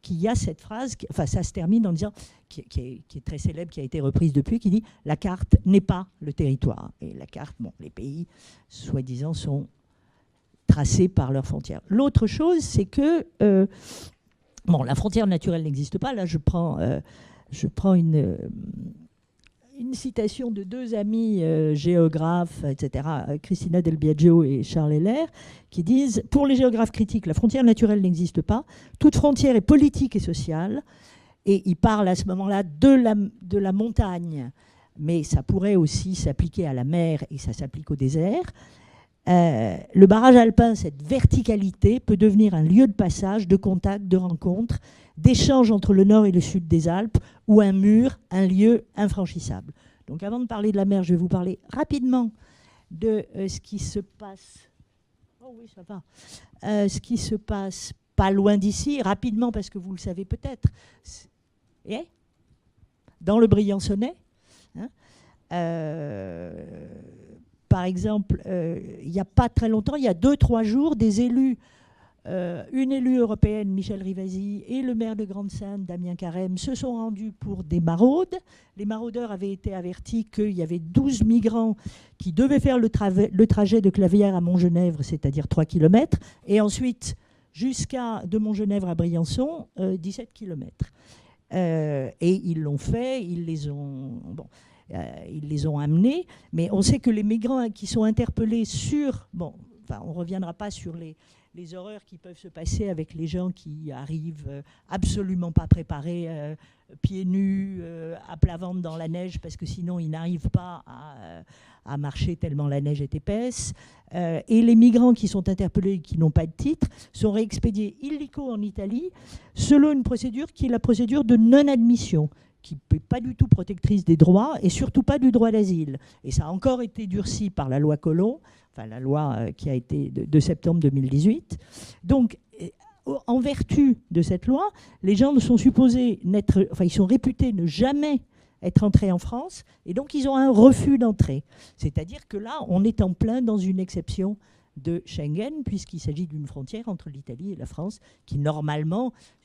qu'il y a cette phrase, ça se termine en disant, qui est très célèbre, qui a été reprise depuis, qui dit « La carte n'est pas le territoire ». Et la carte, bon, les pays, soi-disant, sont tracés par leurs frontières. L'autre chose, c'est que bon, la frontière naturelle n'existe pas. Là, je prends une citation de deux amis géographes, etc., Cristina Del Biagio et Charles Heller, qui disent « Pour les géographes critiques, la frontière naturelle n'existe pas. Toute frontière est politique et sociale. » Et ils parlent à ce moment-là de la montagne, mais ça pourrait aussi s'appliquer à la mer et ça s'applique au désert. Le barrage alpin, cette verticalité, peut devenir un lieu de passage, de contact, de rencontre, d'échange entre le nord et le sud des Alpes, ou un mur, un lieu infranchissable. Donc avant de parler de la mer, je vais vous parler rapidement de ce qui se passe. Oh oui, ça va. Ce qui se passe pas loin d'ici, rapidement parce que vous le savez peut-être. Dans le Briançonnais, hein, par exemple, il n'y a pas très longtemps, il y a 2-3 jours, des élus, une élue européenne, Michel Rivasi, et le maire de Grande-Synthe, Damien Carême, se sont rendus pour des maraudes. Les maraudeurs avaient été avertis qu'il y avait 12 migrants qui devaient faire le trajet de Clavières à Montgenèvre, c'est-à-dire 3 km, et ensuite de Montgenèvre à Briançon, 17 km. Et ils l'ont fait, ils les ont amenés, mais on sait que les migrants qui sont interpellés on ne reviendra pas sur les horreurs qui peuvent se passer avec les gens qui arrivent absolument pas préparés, pieds nus, à plat ventre dans la neige, parce que sinon ils n'arrivent pas à marcher tellement la neige est épaisse. Et les migrants qui sont interpellés et qui n'ont pas de titre sont réexpédiés illico en Italie, selon une procédure qui est la procédure de non-admission, qui n'est pas du tout protectrice des droits et surtout pas du droit d'asile. Et ça a encore été durci par la loi Collomb, enfin la loi qui a été de septembre 2018. Donc, en vertu de cette loi, les gens ne sont supposés ils sont réputés ne jamais être entrés en France, et donc ils ont un refus d'entrée. C'est-à-dire que là, on est en plein dans une exception de Schengen, puisqu'il s'agit d'une frontière entre l'Italie et la France,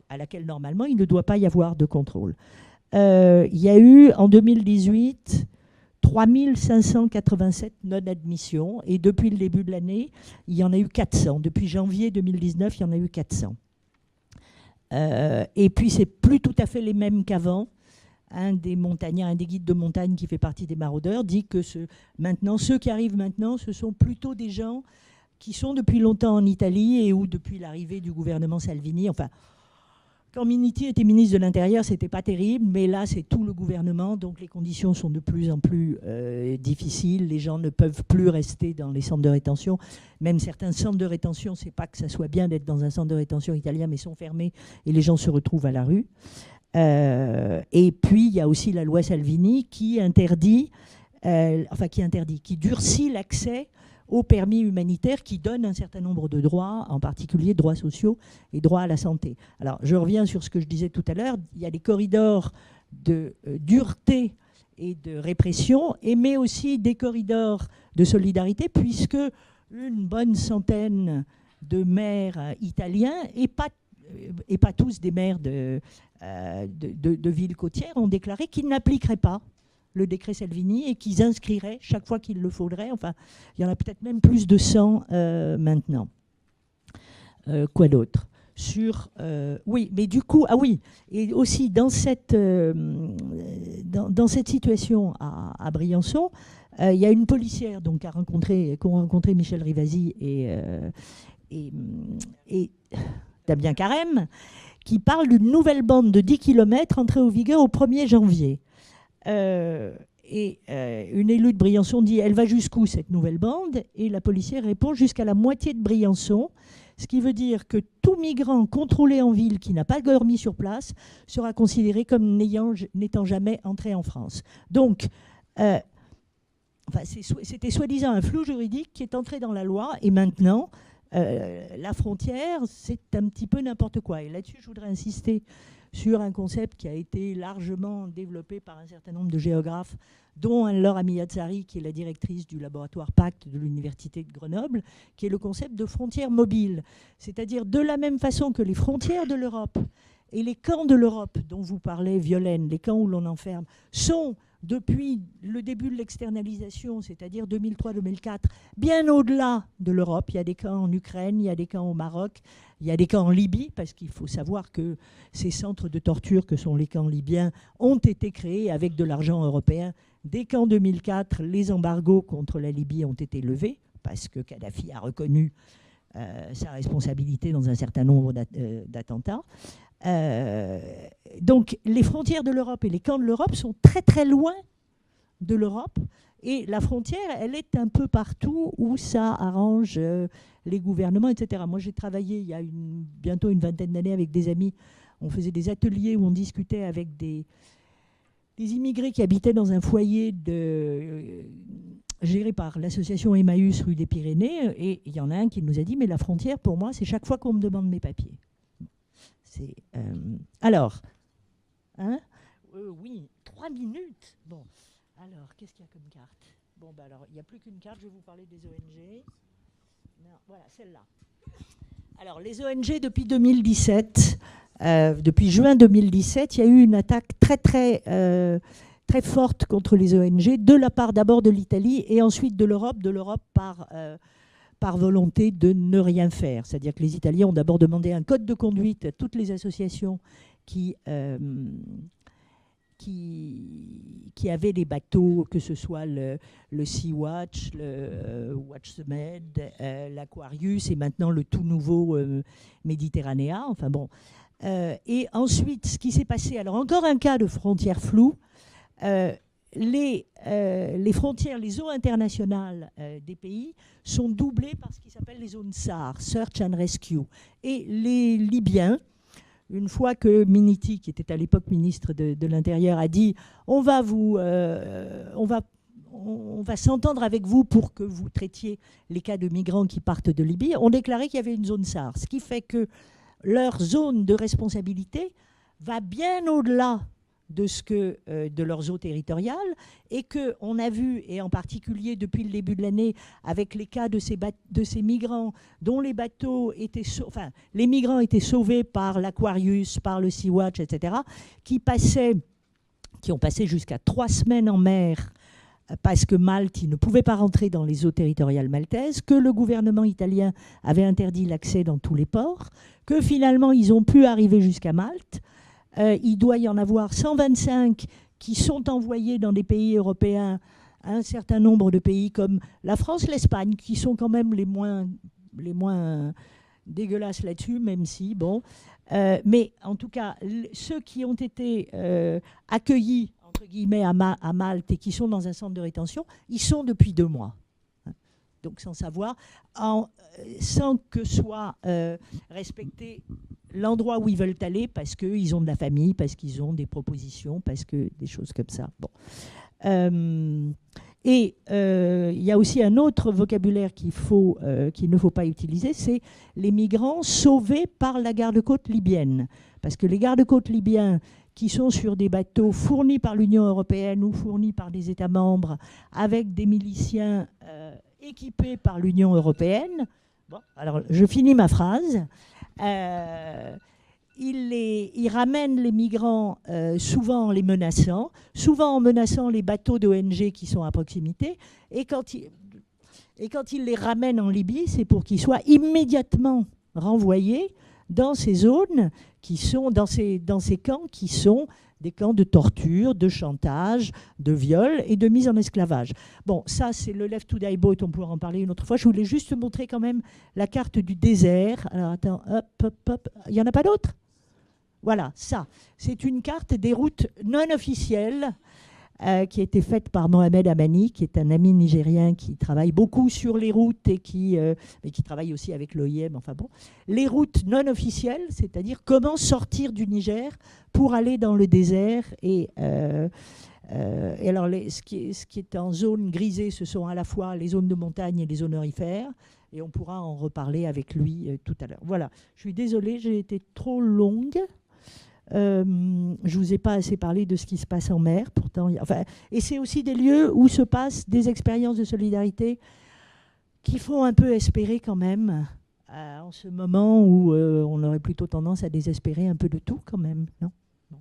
à laquelle normalement il ne doit pas y avoir de contrôle. Il y a eu en 2018 3587 non-admissions, et depuis le début de l'année, il y en a eu 400. Depuis janvier 2019, il y en a eu 400. Et puis, c'est plus tout à fait les mêmes qu'avant. Un des montagnards, un des guides de montagne qui fait partie des maraudeurs, dit que ceux qui arrivent maintenant, ce sont plutôt des gens qui sont depuis longtemps en Italie et où, depuis l'arrivée du gouvernement Salvini, enfin, quand Minniti était ministre de l'Intérieur, c'était pas terrible, mais là, c'est tout le gouvernement, donc les conditions sont de plus en plus difficiles. Les gens ne peuvent plus rester dans les centres de rétention. Même certains centres de rétention, c'est pas que ça soit bien d'être dans un centre de rétention italien, mais sont fermés et les gens se retrouvent à la rue. Et puis, il y a aussi la loi Salvini qui durcit l'accès au permis humanitaire, qui donne un certain nombre de droits, en particulier droits sociaux et droits à la santé. Alors, je reviens sur ce que je disais tout à l'heure. Il y a des corridors de dureté et de répression, mais aussi des corridors de solidarité, puisque une bonne centaine de maires italiens, et pas tous des maires de villes côtières, ont déclaré qu'ils n'appliqueraient pas le décret Salvini et qu'ils inscriraient chaque fois qu'il le faudrait. Enfin, il y en a peut-être même plus de 100 maintenant. Quoi d'autre ? Oui, mais du coup, et aussi dans cette situation à Briançon, il y a une policière donc, qu'ont rencontré Michel Rivasi et Damien Carême, qui parle d'une nouvelle bande de 10 km entrée en vigueur au 1er janvier. Une élue de Briançon dit « Elle va jusqu'où cette nouvelle bande ?» Et la policière répond « Jusqu'à la moitié de Briançon », ce qui veut dire que tout migrant contrôlé en ville qui n'a pas dormi sur place sera considéré comme n'étant jamais entré en France. Donc, c'était soi-disant un flou juridique qui est entré dans la loi, et maintenant, la frontière, c'est un petit peu n'importe quoi. Et là-dessus, je voudrais insister sur un concept qui a été largement développé par un certain nombre de géographes, dont Anne-Laure Amiatsari, qui est la directrice du laboratoire PACT de l'Université de Grenoble, qui est le concept de frontières mobiles. C'est-à-dire, de la même façon que les frontières de l'Europe et les camps de l'Europe, dont vous parlez, Violaine, les camps où l'on enferme, sont, depuis le début de l'externalisation, c'est-à-dire 2003-2004, bien au-delà de l'Europe. Il y a des camps en Ukraine, il y a des camps au Maroc, il y a des camps en Libye, parce qu'il faut savoir que ces centres de torture que sont les camps libyens ont été créés avec de l'argent européen. Dès qu'en 2004, les embargos contre la Libye ont été levés, parce que Kadhafi a reconnu sa responsabilité dans un certain nombre d'attentats. Donc les frontières de l'Europe et les camps de l'Europe sont très très loin de l'Europe, et la frontière, elle est un peu partout où ça arrange les gouvernements, etc. Moi, j'ai travaillé il y a bientôt une vingtaine d'années avec des amis. On faisait des ateliers où on discutait avec des immigrés qui habitaient dans un foyer géré par l'association Emmaüs rue des Pyrénées, et il y en a un qui nous a dit « Mais la frontière, pour moi, c'est chaque fois qu'on me demande mes papiers. » Alors, hein, oui, 3 minutes. Bon, alors, qu'est-ce qu'il y a comme carte? Bon, bah alors, il n'y a plus qu'une carte, je vais vous parler des ONG. Non, voilà, celle-là. Alors, les ONG, depuis 2017, depuis juin 2017, il y a eu une attaque très, très, très forte contre les ONG, de la part d'abord de l'Italie et ensuite de l'Europe par volonté de ne rien faire. C'est-à-dire que les Italiens ont d'abord demandé un code de conduite à toutes les associations qui avaient des bateaux, que ce soit le Sea-Watch, le Watch the Med, l'Aquarius et maintenant le tout nouveau Méditerranéa. Enfin bon. Et ensuite, ce qui s'est passé, alors encore un cas de frontières floues, les frontières, les eaux internationales des pays sont doublées par ce qui s'appelle les zones SAR, Search and Rescue. Et les Libyens, une fois que Miniti, qui était à l'époque ministre de l'Intérieur, a dit on va s'entendre avec vous pour que vous traitiez les cas de migrants qui partent de Libye, ont déclaré qu'il y avait une zone SAR. Ce qui fait que leur zone de responsabilité va bien au-delà de leurs eaux territoriales, et qu'on a vu, et en particulier depuis le début de l'année, avec les cas de ces migrants dont les bateaux étaient les migrants étaient sauvés par l'Aquarius, par le Sea-Watch, etc., qui ont passé jusqu'à 3 semaines en mer parce que Malte, ils ne pouvaient pas rentrer dans les eaux territoriales maltaises, que le gouvernement italien avait interdit l'accès dans tous les ports, que finalement ils ont pu arriver jusqu'à Malte. Il doit y en avoir 125 qui sont envoyés dans des pays européens, un certain nombre de pays comme la France, l'Espagne, qui sont quand même les moins dégueulasses là-dessus, même si, bon. Mais en tout cas, ceux qui ont été accueillis, entre guillemets, à Malte et qui sont dans un centre de rétention, ils sont depuis 2 mois. Donc sans savoir, sans que soit respecté l'endroit où ils veulent aller, parce qu'ils ont de la famille, parce qu'ils ont des propositions, parce que des choses comme ça. Bon. Et il y a aussi un autre vocabulaire qu'il ne faut pas utiliser, c'est les migrants sauvés par la garde-côte libyenne. Parce que les gardes-côtes libyens qui sont sur des bateaux fournis par l'Union européenne ou fournis par des États membres avec des miliciens équipés par l'Union européenne. Bon, alors je finis ma phrase. Ils ramènent les migrants souvent en les menaçant, souvent en menaçant les bateaux d'ONG qui sont à proximité. Et quand ils les ramènent en Libye, c'est pour qu'ils soient immédiatement renvoyés dans ces zones qui sont, dans ces camps qui sont des camps de torture, de chantage, de viol et de mise en esclavage. Bon, ça, c'est le Left to Die Boat, on pourra en parler une autre fois. Je voulais juste montrer quand même la carte du désert. Alors, attends, hop. Il n'y en a pas d'autres ? Voilà, ça. C'est une carte des routes non officielles qui a été faite par Mohamed Amani, qui est un ami nigérien qui travaille beaucoup sur les routes et qui travaille aussi avec l'OIM. Enfin bon, les routes non officielles, c'est-à-dire comment sortir du Niger pour aller dans le désert et Et alors, ce qui est en zone grisée, ce sont à la fois les zones de montagne et les zones aurifères. Et on pourra en reparler avec lui tout à l'heure. Voilà, je suis désolée, j'ai été trop longue. Je ne vous ai pas assez parlé de ce qui se passe en mer. Pourtant, et c'est aussi des lieux où se passent des expériences de solidarité qui font un peu espérer quand même, en ce moment où on aurait plutôt tendance à désespérer un peu de tout quand même, non ? Bon.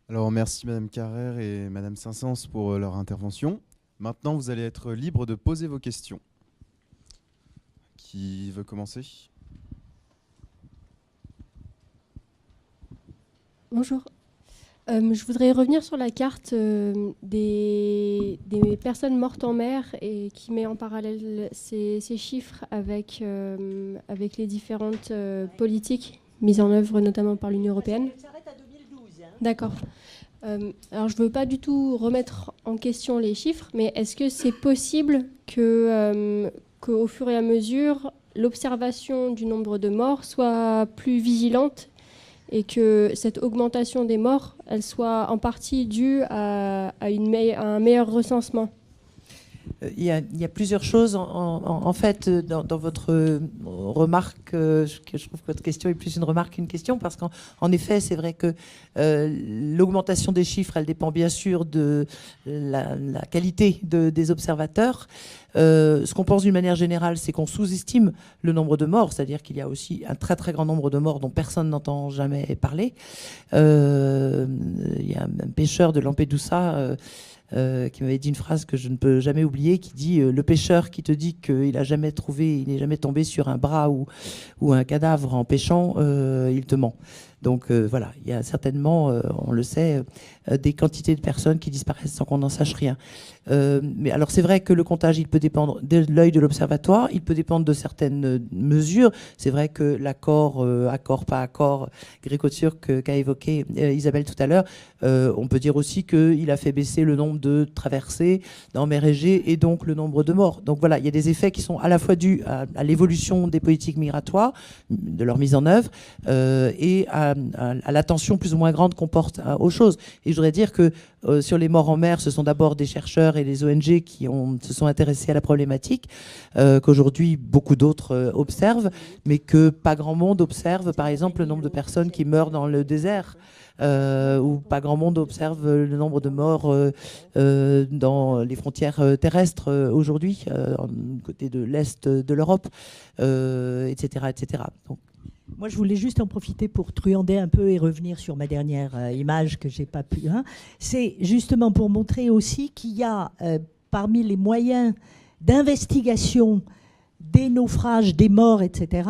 Alors merci Madame Carrère et Madame Saint-Saëns pour leur intervention. Maintenant, vous allez être libre de poser vos questions. Qui veut commencer ? Bonjour. Je voudrais revenir sur la carte des personnes mortes en mer et qui met en parallèle ces chiffres avec les différentes politiques mises en œuvre notamment par l'Union européenne. Ça s'arrête à 2012. Hein. D'accord. Alors je ne veux pas du tout remettre en question les chiffres, mais est-ce que c'est possible qu'au fur et à mesure, l'observation du nombre de morts soit plus vigilante et que cette augmentation des morts, elle soit en partie due à un meilleur recensement? Il y a plusieurs choses. En fait, dans votre remarque, je trouve que votre question est plus une remarque qu'une question, parce qu'en effet, c'est vrai que l'augmentation des chiffres, elle dépend bien sûr de la qualité des observateurs. Ce qu'on pense d'une manière générale, c'est qu'on sous-estime le nombre de morts, c'est-à-dire qu'il y a aussi un très très grand nombre de morts dont personne n'entend jamais parler. Il y a un pêcheur de Lampedusa qui m'avait dit une phrase que je ne peux jamais oublier, qui dit le pêcheur qui te dit qu'il n'a jamais trouvé, il n'est jamais tombé sur un bras ou un cadavre en pêchant, il te ment. Donc voilà, il y a certainement, on le sait, des quantités de personnes qui disparaissent sans qu'on n'en sache rien. Mais alors c'est vrai que le comptage, il peut dépendre de l'œil de l'observatoire, il peut dépendre de certaines mesures. C'est vrai que l'accord, accord, pas accord, gréco-turc qu'a évoqué Isabelle tout à l'heure, on peut dire aussi qu'il a fait baisser le nombre de traversées dans mer Égée et donc le nombre de morts. Donc voilà, il y a des effets qui sont à la fois dus à l'évolution des politiques migratoires, de leur mise en œuvre, et à l'attention plus ou moins grande qu'on porte aux choses. Et je voudrais dire que sur les morts en mer, ce sont d'abord des chercheurs et les ONG qui se sont intéressés à la problématique, qu'aujourd'hui beaucoup d'autres observent, mais que pas grand monde observe, par exemple, le nombre de personnes qui meurent dans le désert, où pas grand monde observe le nombre de morts dans les frontières terrestres aujourd'hui, côté de l'Est de l'Europe, etc., etc. Donc, moi, je voulais juste en profiter pour truander un peu et revenir sur ma dernière image que j'ai pas pu. Hein. C'est justement pour montrer aussi qu'il y a parmi les moyens d'investigation des naufrages, des morts, etc.,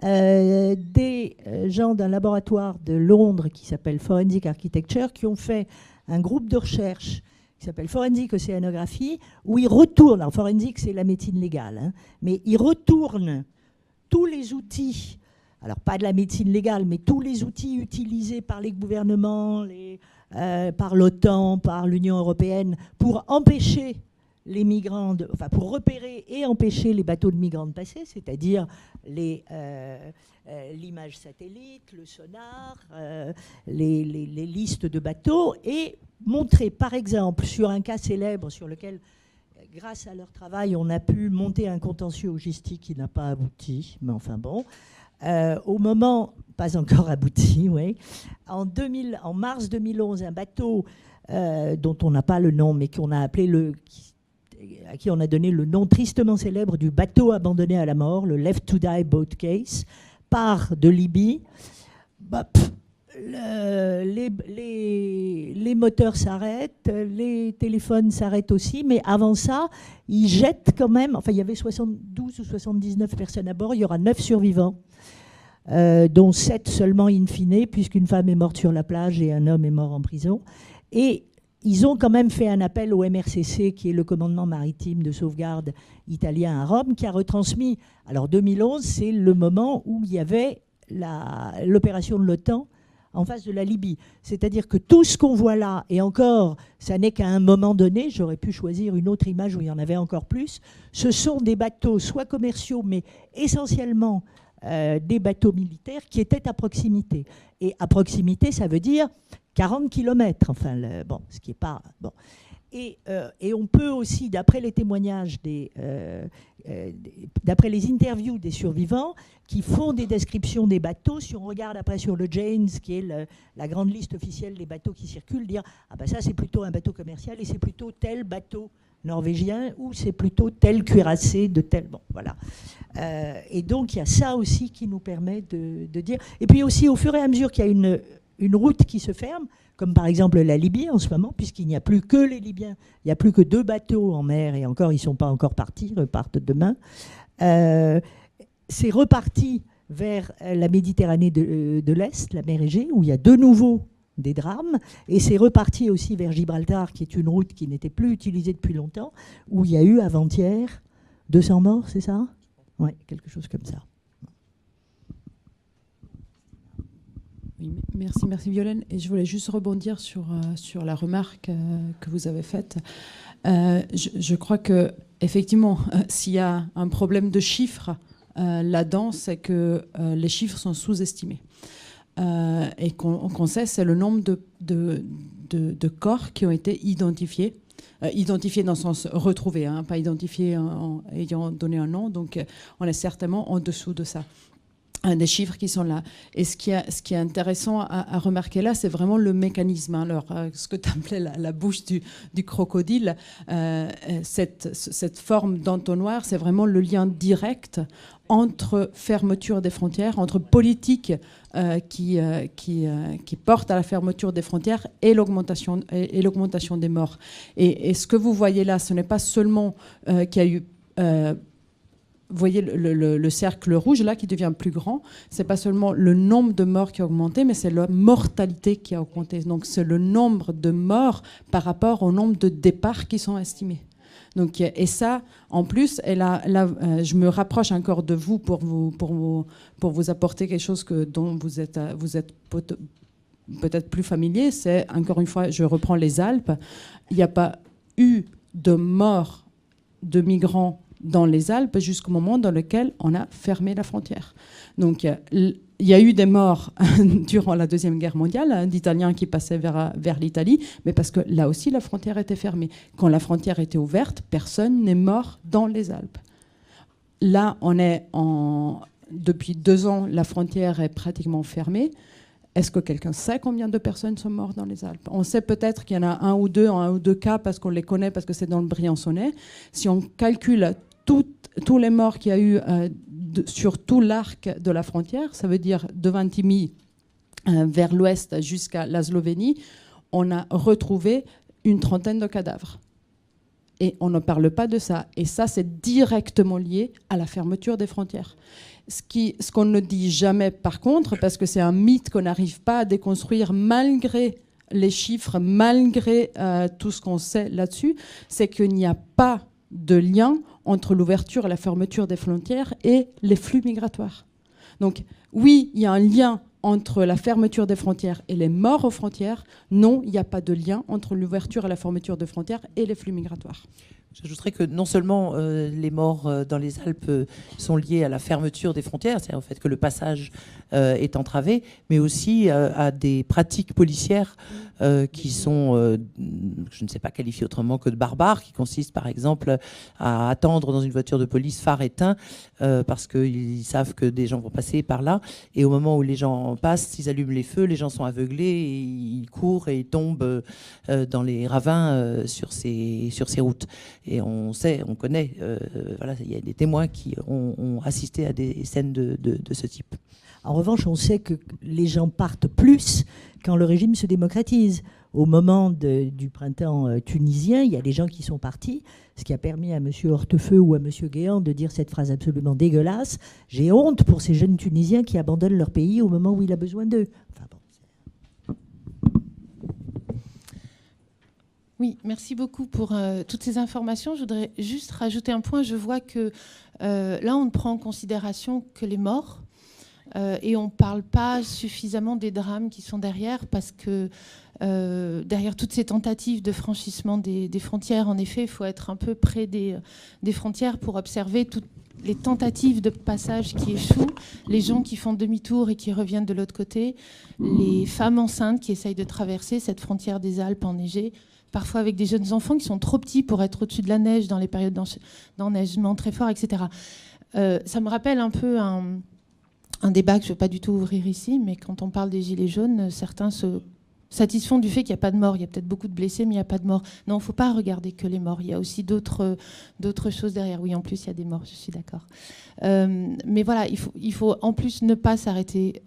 des gens d'un laboratoire de Londres qui s'appelle Forensic Architecture qui ont fait un groupe de recherche qui s'appelle Forensic Océanographie, où ils retournent, alors Forensic c'est la médecine légale, hein, mais ils retournent tous les outils, alors pas de la médecine légale, mais tous les outils utilisés par les gouvernements, par l'OTAN, par l'Union européenne, pour empêcher les migrants, pour repérer et empêcher les bateaux de migrants de passer, c'est-à-dire l'image satellite, le sonar, les listes de bateaux, et montrer par exemple sur un cas célèbre sur lequel, grâce à leur travail, on a pu monter un contentieux logistique qui n'a pas abouti, mais enfin bon, au moment, pas encore abouti, oui, en mars 2011, un bateau dont on n'a pas le nom, mais qu'on a appelé à qui on a donné le nom tristement célèbre du bateau abandonné à la mort, le Left to Die Boat Case, part de Libye. Les moteurs s'arrêtent, les téléphones s'arrêtent aussi, mais avant ça, ils jettent quand même, enfin il y avait 72 ou 79 personnes à bord, il y aura 9 survivants, dont 7 seulement in fine, puisqu'une femme est morte sur la plage et un homme est mort en prison. Et ils ont quand même fait un appel au MRCC, qui est le commandement maritime de sauvegarde italien à Rome, qui a retransmis. Alors 2011, c'est le moment où il y avait l'opération de l'OTAN en face de la Libye. C'est-à-dire que tout ce qu'on voit là, et encore, ça n'est qu'à un moment donné, j'aurais pu choisir une autre image où il y en avait encore plus, ce sont des bateaux, soit commerciaux, mais essentiellement des bateaux militaires qui étaient à proximité. Et à proximité, ça veut dire 40 km, enfin, bon, ce qui n'est pas... Bon. Et on peut aussi, d'après les témoignages, d'après les interviews des survivants, qui font des descriptions des bateaux, si on regarde après sur le Janes, qui est la grande liste officielle des bateaux qui circulent, dire « Ah ben ça, c'est plutôt un bateau commercial et c'est plutôt tel bateau norvégien ou c'est plutôt tel cuirassé de tel... » Bon, voilà. Et donc, il y a ça aussi qui nous permet de dire... Et puis aussi, au fur et à mesure qu'il y a une route qui se ferme, comme par exemple la Libye en ce moment, puisqu'il n'y a plus que les Libyens, il n'y a plus que 2 bateaux en mer, et encore, ils ne sont pas encore partis, ils repartent demain. C'est reparti vers la Méditerranée de l'Est, la mer Égée, où il y a de nouveau des drames, et c'est reparti aussi vers Gibraltar, qui est une route qui n'était plus utilisée depuis longtemps, où il y a eu avant-hier 200 morts, c'est ça ? Oui, quelque chose comme ça. Oui, merci Violaine. Et je voulais juste rebondir sur la remarque que vous avez faite. Je crois que effectivement, s'il y a un problème de chiffres là-dedans, c'est que les chiffres sont sous-estimés. Et qu'on sait, c'est le nombre de corps qui ont été identifiés. Identifiés dans le sens retrouvé, hein, pas identifiés en ayant donné un nom. Donc on est certainement en dessous de ça. Des chiffres qui sont là. Et ce qui est intéressant à remarquer là, c'est vraiment le mécanisme. Alors, ce que tu appelais la bouche du crocodile, cette forme d'entonnoir, c'est vraiment le lien direct entre fermeture des frontières, entre politique qui porte à la fermeture des frontières et l'augmentation des morts. Et ce que vous voyez là, ce n'est pas seulement qu'il y a eu... vous voyez le cercle rouge là qui devient plus grand, c'est pas seulement le nombre de morts qui a augmenté, mais c'est la mortalité qui a augmenté. Donc c'est le nombre de morts par rapport au nombre de départs qui sont estimés. Donc, et ça, en plus, et là, je me rapproche encore de vous pour vous apporter quelque chose dont vous êtes peut-être plus familier. C'est, encore une fois, je reprends les Alpes. Il n'y a pas eu de morts de migrants dans les Alpes jusqu'au moment dans lequel on a fermé la frontière. Donc, il y a eu des morts durant la Deuxième Guerre mondiale, d'Italiens qui passaient vers l'Italie, mais parce que là aussi, la frontière était fermée. Quand la frontière était ouverte, personne n'est mort dans les Alpes. Là, depuis 2 ans, la frontière est pratiquement fermée. Est-ce que quelqu'un sait combien de personnes sont mortes dans les Alpes ? On sait peut-être qu'il y en a un ou deux cas parce qu'on les connaît, parce que c'est dans le Briançonnais. Si on calcule tous les morts qu'il y a eu sur tout l'arc de la frontière, ça veut dire de Ventimille vers l'ouest jusqu'à la Slovénie, on a retrouvé une 30aine de cadavres. Et on ne parle pas de ça. Et ça, c'est directement lié à la fermeture des frontières. Ce qu'on ne dit jamais, par contre, parce que c'est un mythe qu'on n'arrive pas à déconstruire malgré les chiffres, malgré tout ce qu'on sait là-dessus, c'est qu'il n'y a pas de lien entre l'ouverture et la fermeture des frontières et les flux migratoires. Donc oui, il y a un lien entre la fermeture des frontières et les morts aux frontières. Non, il n'y a pas de lien entre l'ouverture et la fermeture des frontières et les flux migratoires. J'ajouterais que non seulement les morts dans les Alpes sont liés à la fermeture des frontières, c'est-à-dire au fait que le passage est entravé, mais aussi à des pratiques policières qui sont, je ne sais pas qualifier autrement que de barbares, qui consistent par exemple à attendre dans une voiture de police phare éteint parce qu'ils savent que des gens vont passer par là, et au moment où les gens passent, ils allument les feux, les gens sont aveuglés, et ils courent et ils tombent dans les ravins sur ces routes. Et on connaît, voilà, il y a des témoins qui ont assisté à des scènes de ce type. En revanche, on sait que les gens partent plus quand le régime se démocratise. Au moment du printemps tunisien, il y a des gens qui sont partis, ce qui a permis à M. Hortefeux ou à M. Guéant de dire cette phrase absolument dégueulasse. « J'ai honte pour ces jeunes Tunisiens qui abandonnent leur pays au moment où il a besoin d'eux. » Enfin, bon. Oui, merci beaucoup pour toutes ces informations. Je voudrais juste rajouter un point. Je vois que là, on prend en considération que les morts. et on ne parle pas suffisamment des drames qui sont derrière, parce que derrière toutes ces tentatives de franchissement des frontières, en effet, il faut être un peu près des frontières pour observer toutes les tentatives de passage qui échouent, les gens qui font demi-tour et qui reviennent de l'autre côté, les femmes enceintes qui essayent de traverser cette frontière des Alpes enneigées, parfois avec des jeunes enfants qui sont trop petits pour être au-dessus de la neige dans les périodes d'enneigement très fort, etc. Ça me rappelle un peu un débat que je ne vais pas du tout ouvrir ici, mais quand on parle des Gilets jaunes, certains se satisfont du fait qu'il n'y a pas de mort. Il y a peut-être beaucoup de blessés, mais il n'y a pas de mort. Non, il ne faut pas regarder que les morts. Il y a aussi d'autres choses derrière. Oui, en plus, il y a des morts, je suis d'accord. Mais voilà, il faut en plus ne pas s'arrêter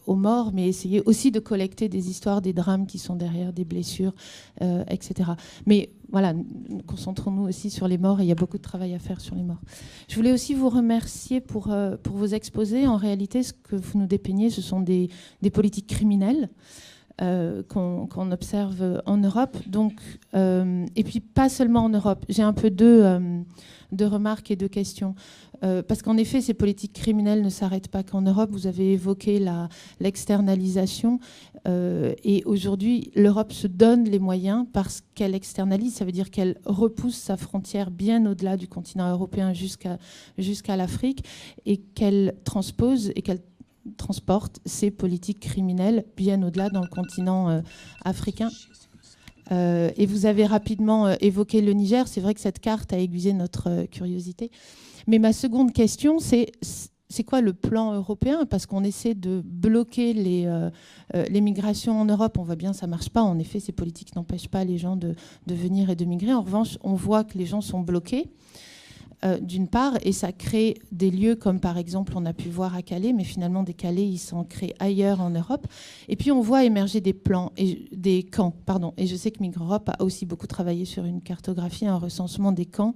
aux morts, mais essayer aussi de collecter des histoires, des drames qui sont derrière, des blessures, etc. Mais voilà, concentrons-nous aussi sur les morts, et il y a beaucoup de travail à faire sur les morts. Je voulais aussi vous remercier pour vos exposés. En réalité, ce que vous nous dépeignez, ce sont des politiques criminelles qu'on observe en Europe. Donc, et puis pas seulement en Europe. J'ai un peu deux remarques et deux questions. Parce qu'en effet, ces politiques criminelles ne s'arrêtent pas qu'en Europe. Vous avez évoqué l'externalisation. Et aujourd'hui, l'Europe se donne les moyens parce qu'elle externalise. Ça veut dire qu'elle repousse sa frontière bien au-delà du continent européen jusqu'à l'Afrique, et qu'elle transpose et qu'elle transporte ces politiques criminelles bien au-delà dans le continent africain. Et vous avez rapidement évoqué le Niger. C'est vrai que cette carte a aiguisé notre curiosité. Mais ma seconde question, c'est quoi le plan européen? Parce qu'on essaie de bloquer les migrations en Europe. On voit bien que ça ne marche pas. En effet, ces politiques n'empêchent pas les gens de venir et de migrer. En revanche, on voit que les gens sont bloqués. D'une part, et ça crée des lieux comme par exemple on a pu voir à Calais, mais finalement des Calais ils sont créés ailleurs en Europe. Et puis on voit émerger des camps, et je sais que Migre-Europe a aussi beaucoup travaillé sur une cartographie, un recensement des camps.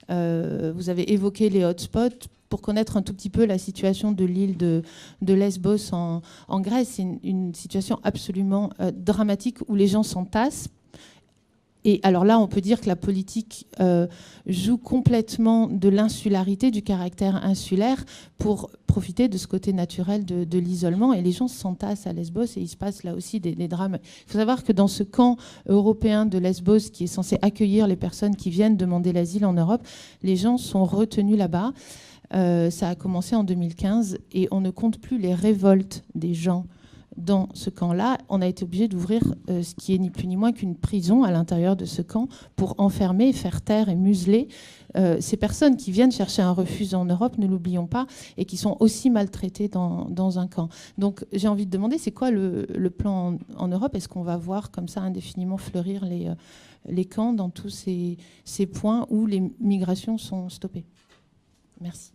Vous avez évoqué les hotspots. Pour connaître un tout petit peu la situation de l'île de Lesbos en Grèce, c'est une situation absolument dramatique où les gens s'entassent. Et alors là, on peut dire que la politique joue complètement de l'insularité, du caractère insulaire, pour profiter de ce côté naturel de l'isolement. Et les gens s'entassent à Lesbos, et il se passe là aussi des drames. Il faut savoir que dans ce camp européen de Lesbos, qui est censé accueillir les personnes qui viennent demander l'asile en Europe, les gens sont retenus là-bas. Ça a commencé en 2015, et on ne compte plus les révoltes des gens dans ce camp-là. On a été obligé d'ouvrir ce qui est ni plus ni moins qu'une prison à l'intérieur de ce camp pour enfermer, faire taire et museler ces personnes qui viennent chercher un refuge en Europe, ne l'oublions pas, et qui sont aussi maltraitées dans un camp. Donc j'ai envie de demander, c'est quoi le plan en Europe? Est-ce qu'on va voir comme ça indéfiniment fleurir les camps dans tous ces points où les migrations sont stoppées? Merci.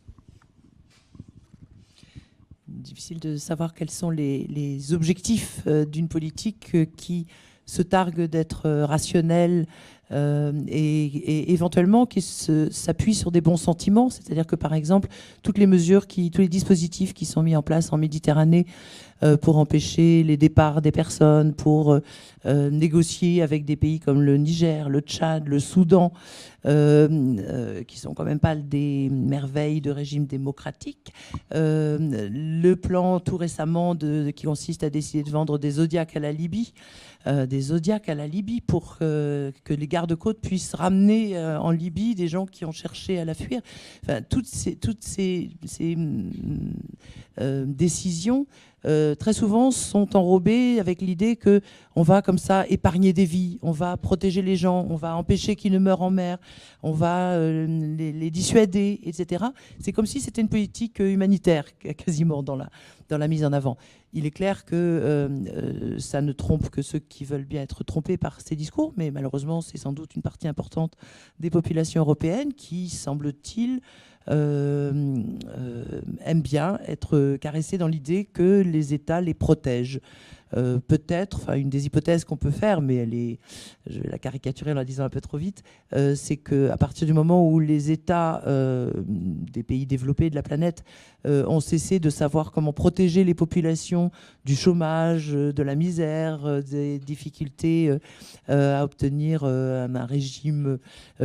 Difficile de savoir quels sont les objectifs d'une politique qui se targue d'être rationnelle et éventuellement qui s'appuie sur des bons sentiments. C'est-à-dire que, par exemple, toutes les mesures, tous les dispositifs qui sont mis en place en Méditerranée pour empêcher les départs des personnes, pour négocier avec des pays comme le Niger, le Tchad, le Soudan, qui sont quand même pas des merveilles de régime démocratique. Le plan tout récemment qui consiste à décider de vendre des Zodiacs à la Libye, pour que les gardes-côtes puissent ramener en Libye des gens qui ont cherché à la fuir. Enfin, toutes ces décisions très souvent sont enrobées avec l'idée qu'on va comme ça épargner des vies, on va protéger les gens, on va empêcher qu'ils ne meurent en mer, on va les dissuader, etc. C'est comme si c'était une politique humanitaire quasiment dans la mise en avant. Il est clair que ça ne trompe que ceux qui veulent bien être trompés par ces discours, mais malheureusement, c'est sans doute une partie importante des populations européennes qui, semble-t-il, aiment bien être caressées dans l'idée que les États les protègent. peut-être, enfin une des hypothèses qu'on peut faire, mais je vais la caricaturer en la disant un peu trop vite, c'est qu'à partir du moment où les États des pays développés de la planète ont cessé de savoir comment protéger les populations du chômage, de la misère, des difficultés à obtenir un régime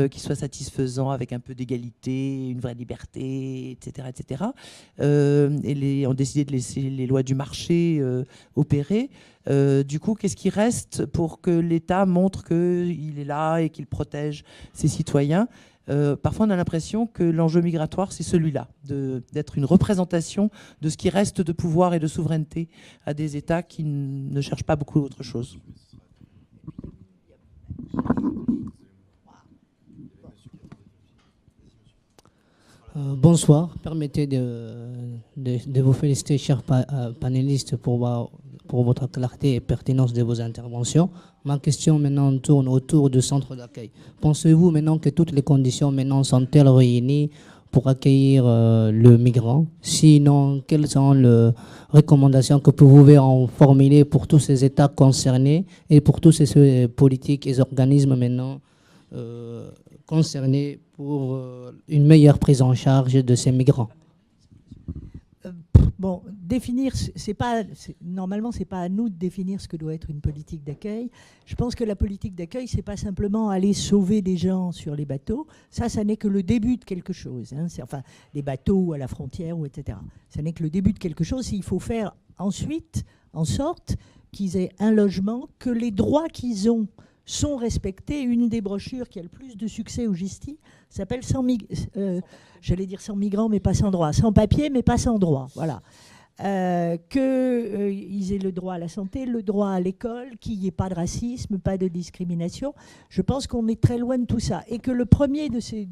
qui soit satisfaisant avec un peu d'égalité, une vraie liberté, etc. etc. Et ont décidé de laisser les lois du marché opérer. Du coup, qu'est-ce qui reste pour que l'État montre qu'il est là et qu'il protège ses citoyens ? Parfois, on a l'impression que l'enjeu migratoire, c'est celui-là, d'être une représentation de ce qui reste de pouvoir et de souveraineté à des États qui ne cherchent pas beaucoup autre chose. Bonsoir, permettez de vous féliciter, chers panélistes, pour votre clarté et pertinence de vos interventions. Ma question maintenant tourne autour du centre d'accueil. Pensez-vous maintenant que toutes les conditions maintenant sont-elles réunies pour accueillir le migrant? Sinon, quelles sont les recommandations que vous pouvez en formuler pour tous ces États concernés et pour tous ces politiques et organismes maintenant concernés pour une meilleure prise en charge de ces migrants? Bon, définir, normalement, c'est pas à nous de définir ce que doit être une politique d'accueil. Je pense que la politique d'accueil, c'est pas simplement aller sauver des gens sur les bateaux. Ça n'est que le début de quelque chose. Hein. Enfin, les bateaux à la frontière, ou etc. Ça n'est que le début de quelque chose. Il faut faire ensuite en sorte qu'ils aient un logement, que les droits qu'ils ont sont respectés. Une des brochures qui a le plus de succès au GISTI s'appelle j'allais dire sans migrants, mais pas sans droit. Sans papier, mais pas sans droit. Voilà. Qu'ils aient le droit à la santé, le droit à l'école, qu'il n'y ait pas de racisme, pas de discrimination. Je pense qu'on est très loin de tout ça. Et que le premier de ces...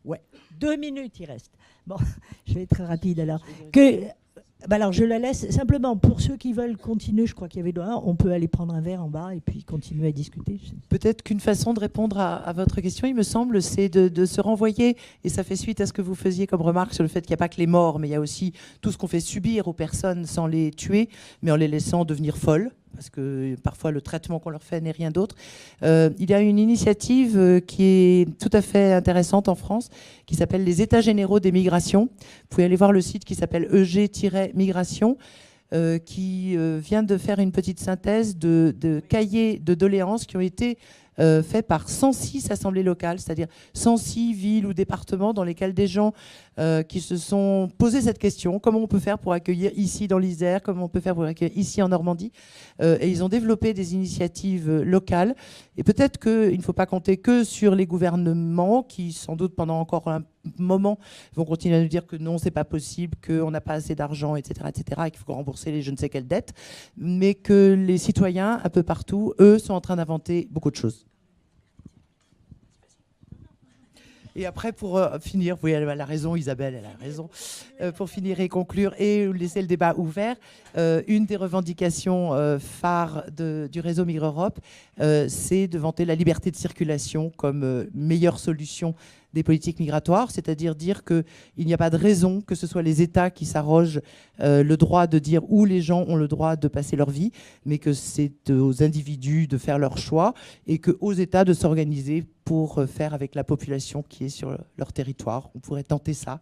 Ouais, 2 minutes, il reste. Bon, je vais être très rapide alors. Alors, je la laisse simplement pour ceux qui veulent continuer. Je crois qu'il y avait dehors. On peut aller prendre un verre en bas et puis continuer à discuter. Peut-être qu'une façon de répondre à votre question, il me semble, c'est de se renvoyer, et ça fait suite à ce que vous faisiez comme remarque sur le fait qu'il n'y a pas que les morts, mais il y a aussi tout ce qu'on fait subir aux personnes sans les tuer, mais en les laissant devenir folles, parce que parfois le traitement qu'on leur fait n'est rien d'autre. Il y a une initiative qui est tout à fait intéressante en France, qui s'appelle les États généraux des migrations. Vous pouvez aller voir le site qui s'appelle EG-Migration, qui vient de faire une petite synthèse de cahiers de doléances qui ont été faits par 106 assemblées locales, c'est-à-dire 106 villes ou départements dans lesquels des gens qui se sont posé cette question, comment on peut faire pour accueillir ici dans l'Isère, comment on peut faire pour accueillir ici en Normandie, et ils ont développé des initiatives locales. Et peut-être qu'il ne faut pas compter que sur les gouvernements qui, sans doute pendant encore un moment, vont continuer à nous dire que non, c'est pas possible, qu'on n'a pas assez d'argent, etc., etc., et qu'il faut rembourser les je ne sais quelles dettes, mais que les citoyens, un peu partout, eux, sont en train d'inventer beaucoup de choses. Et après, pour finir, oui, elle a raison, Isabelle, elle a raison, pour finir et conclure et laisser le débat ouvert, une des revendications phares du réseau Migre Europe, c'est de vanter la liberté de circulation comme meilleure solution des politiques migratoires, c'est-à-dire dire qu'il n'y a pas de raison que ce soit les États qui s'arrogent le droit de dire où les gens ont le droit de passer leur vie, mais que c'est aux individus de faire leur choix et qu'aux États de s'organiser pour faire avec la population qui est sur leur territoire. On pourrait tenter ça.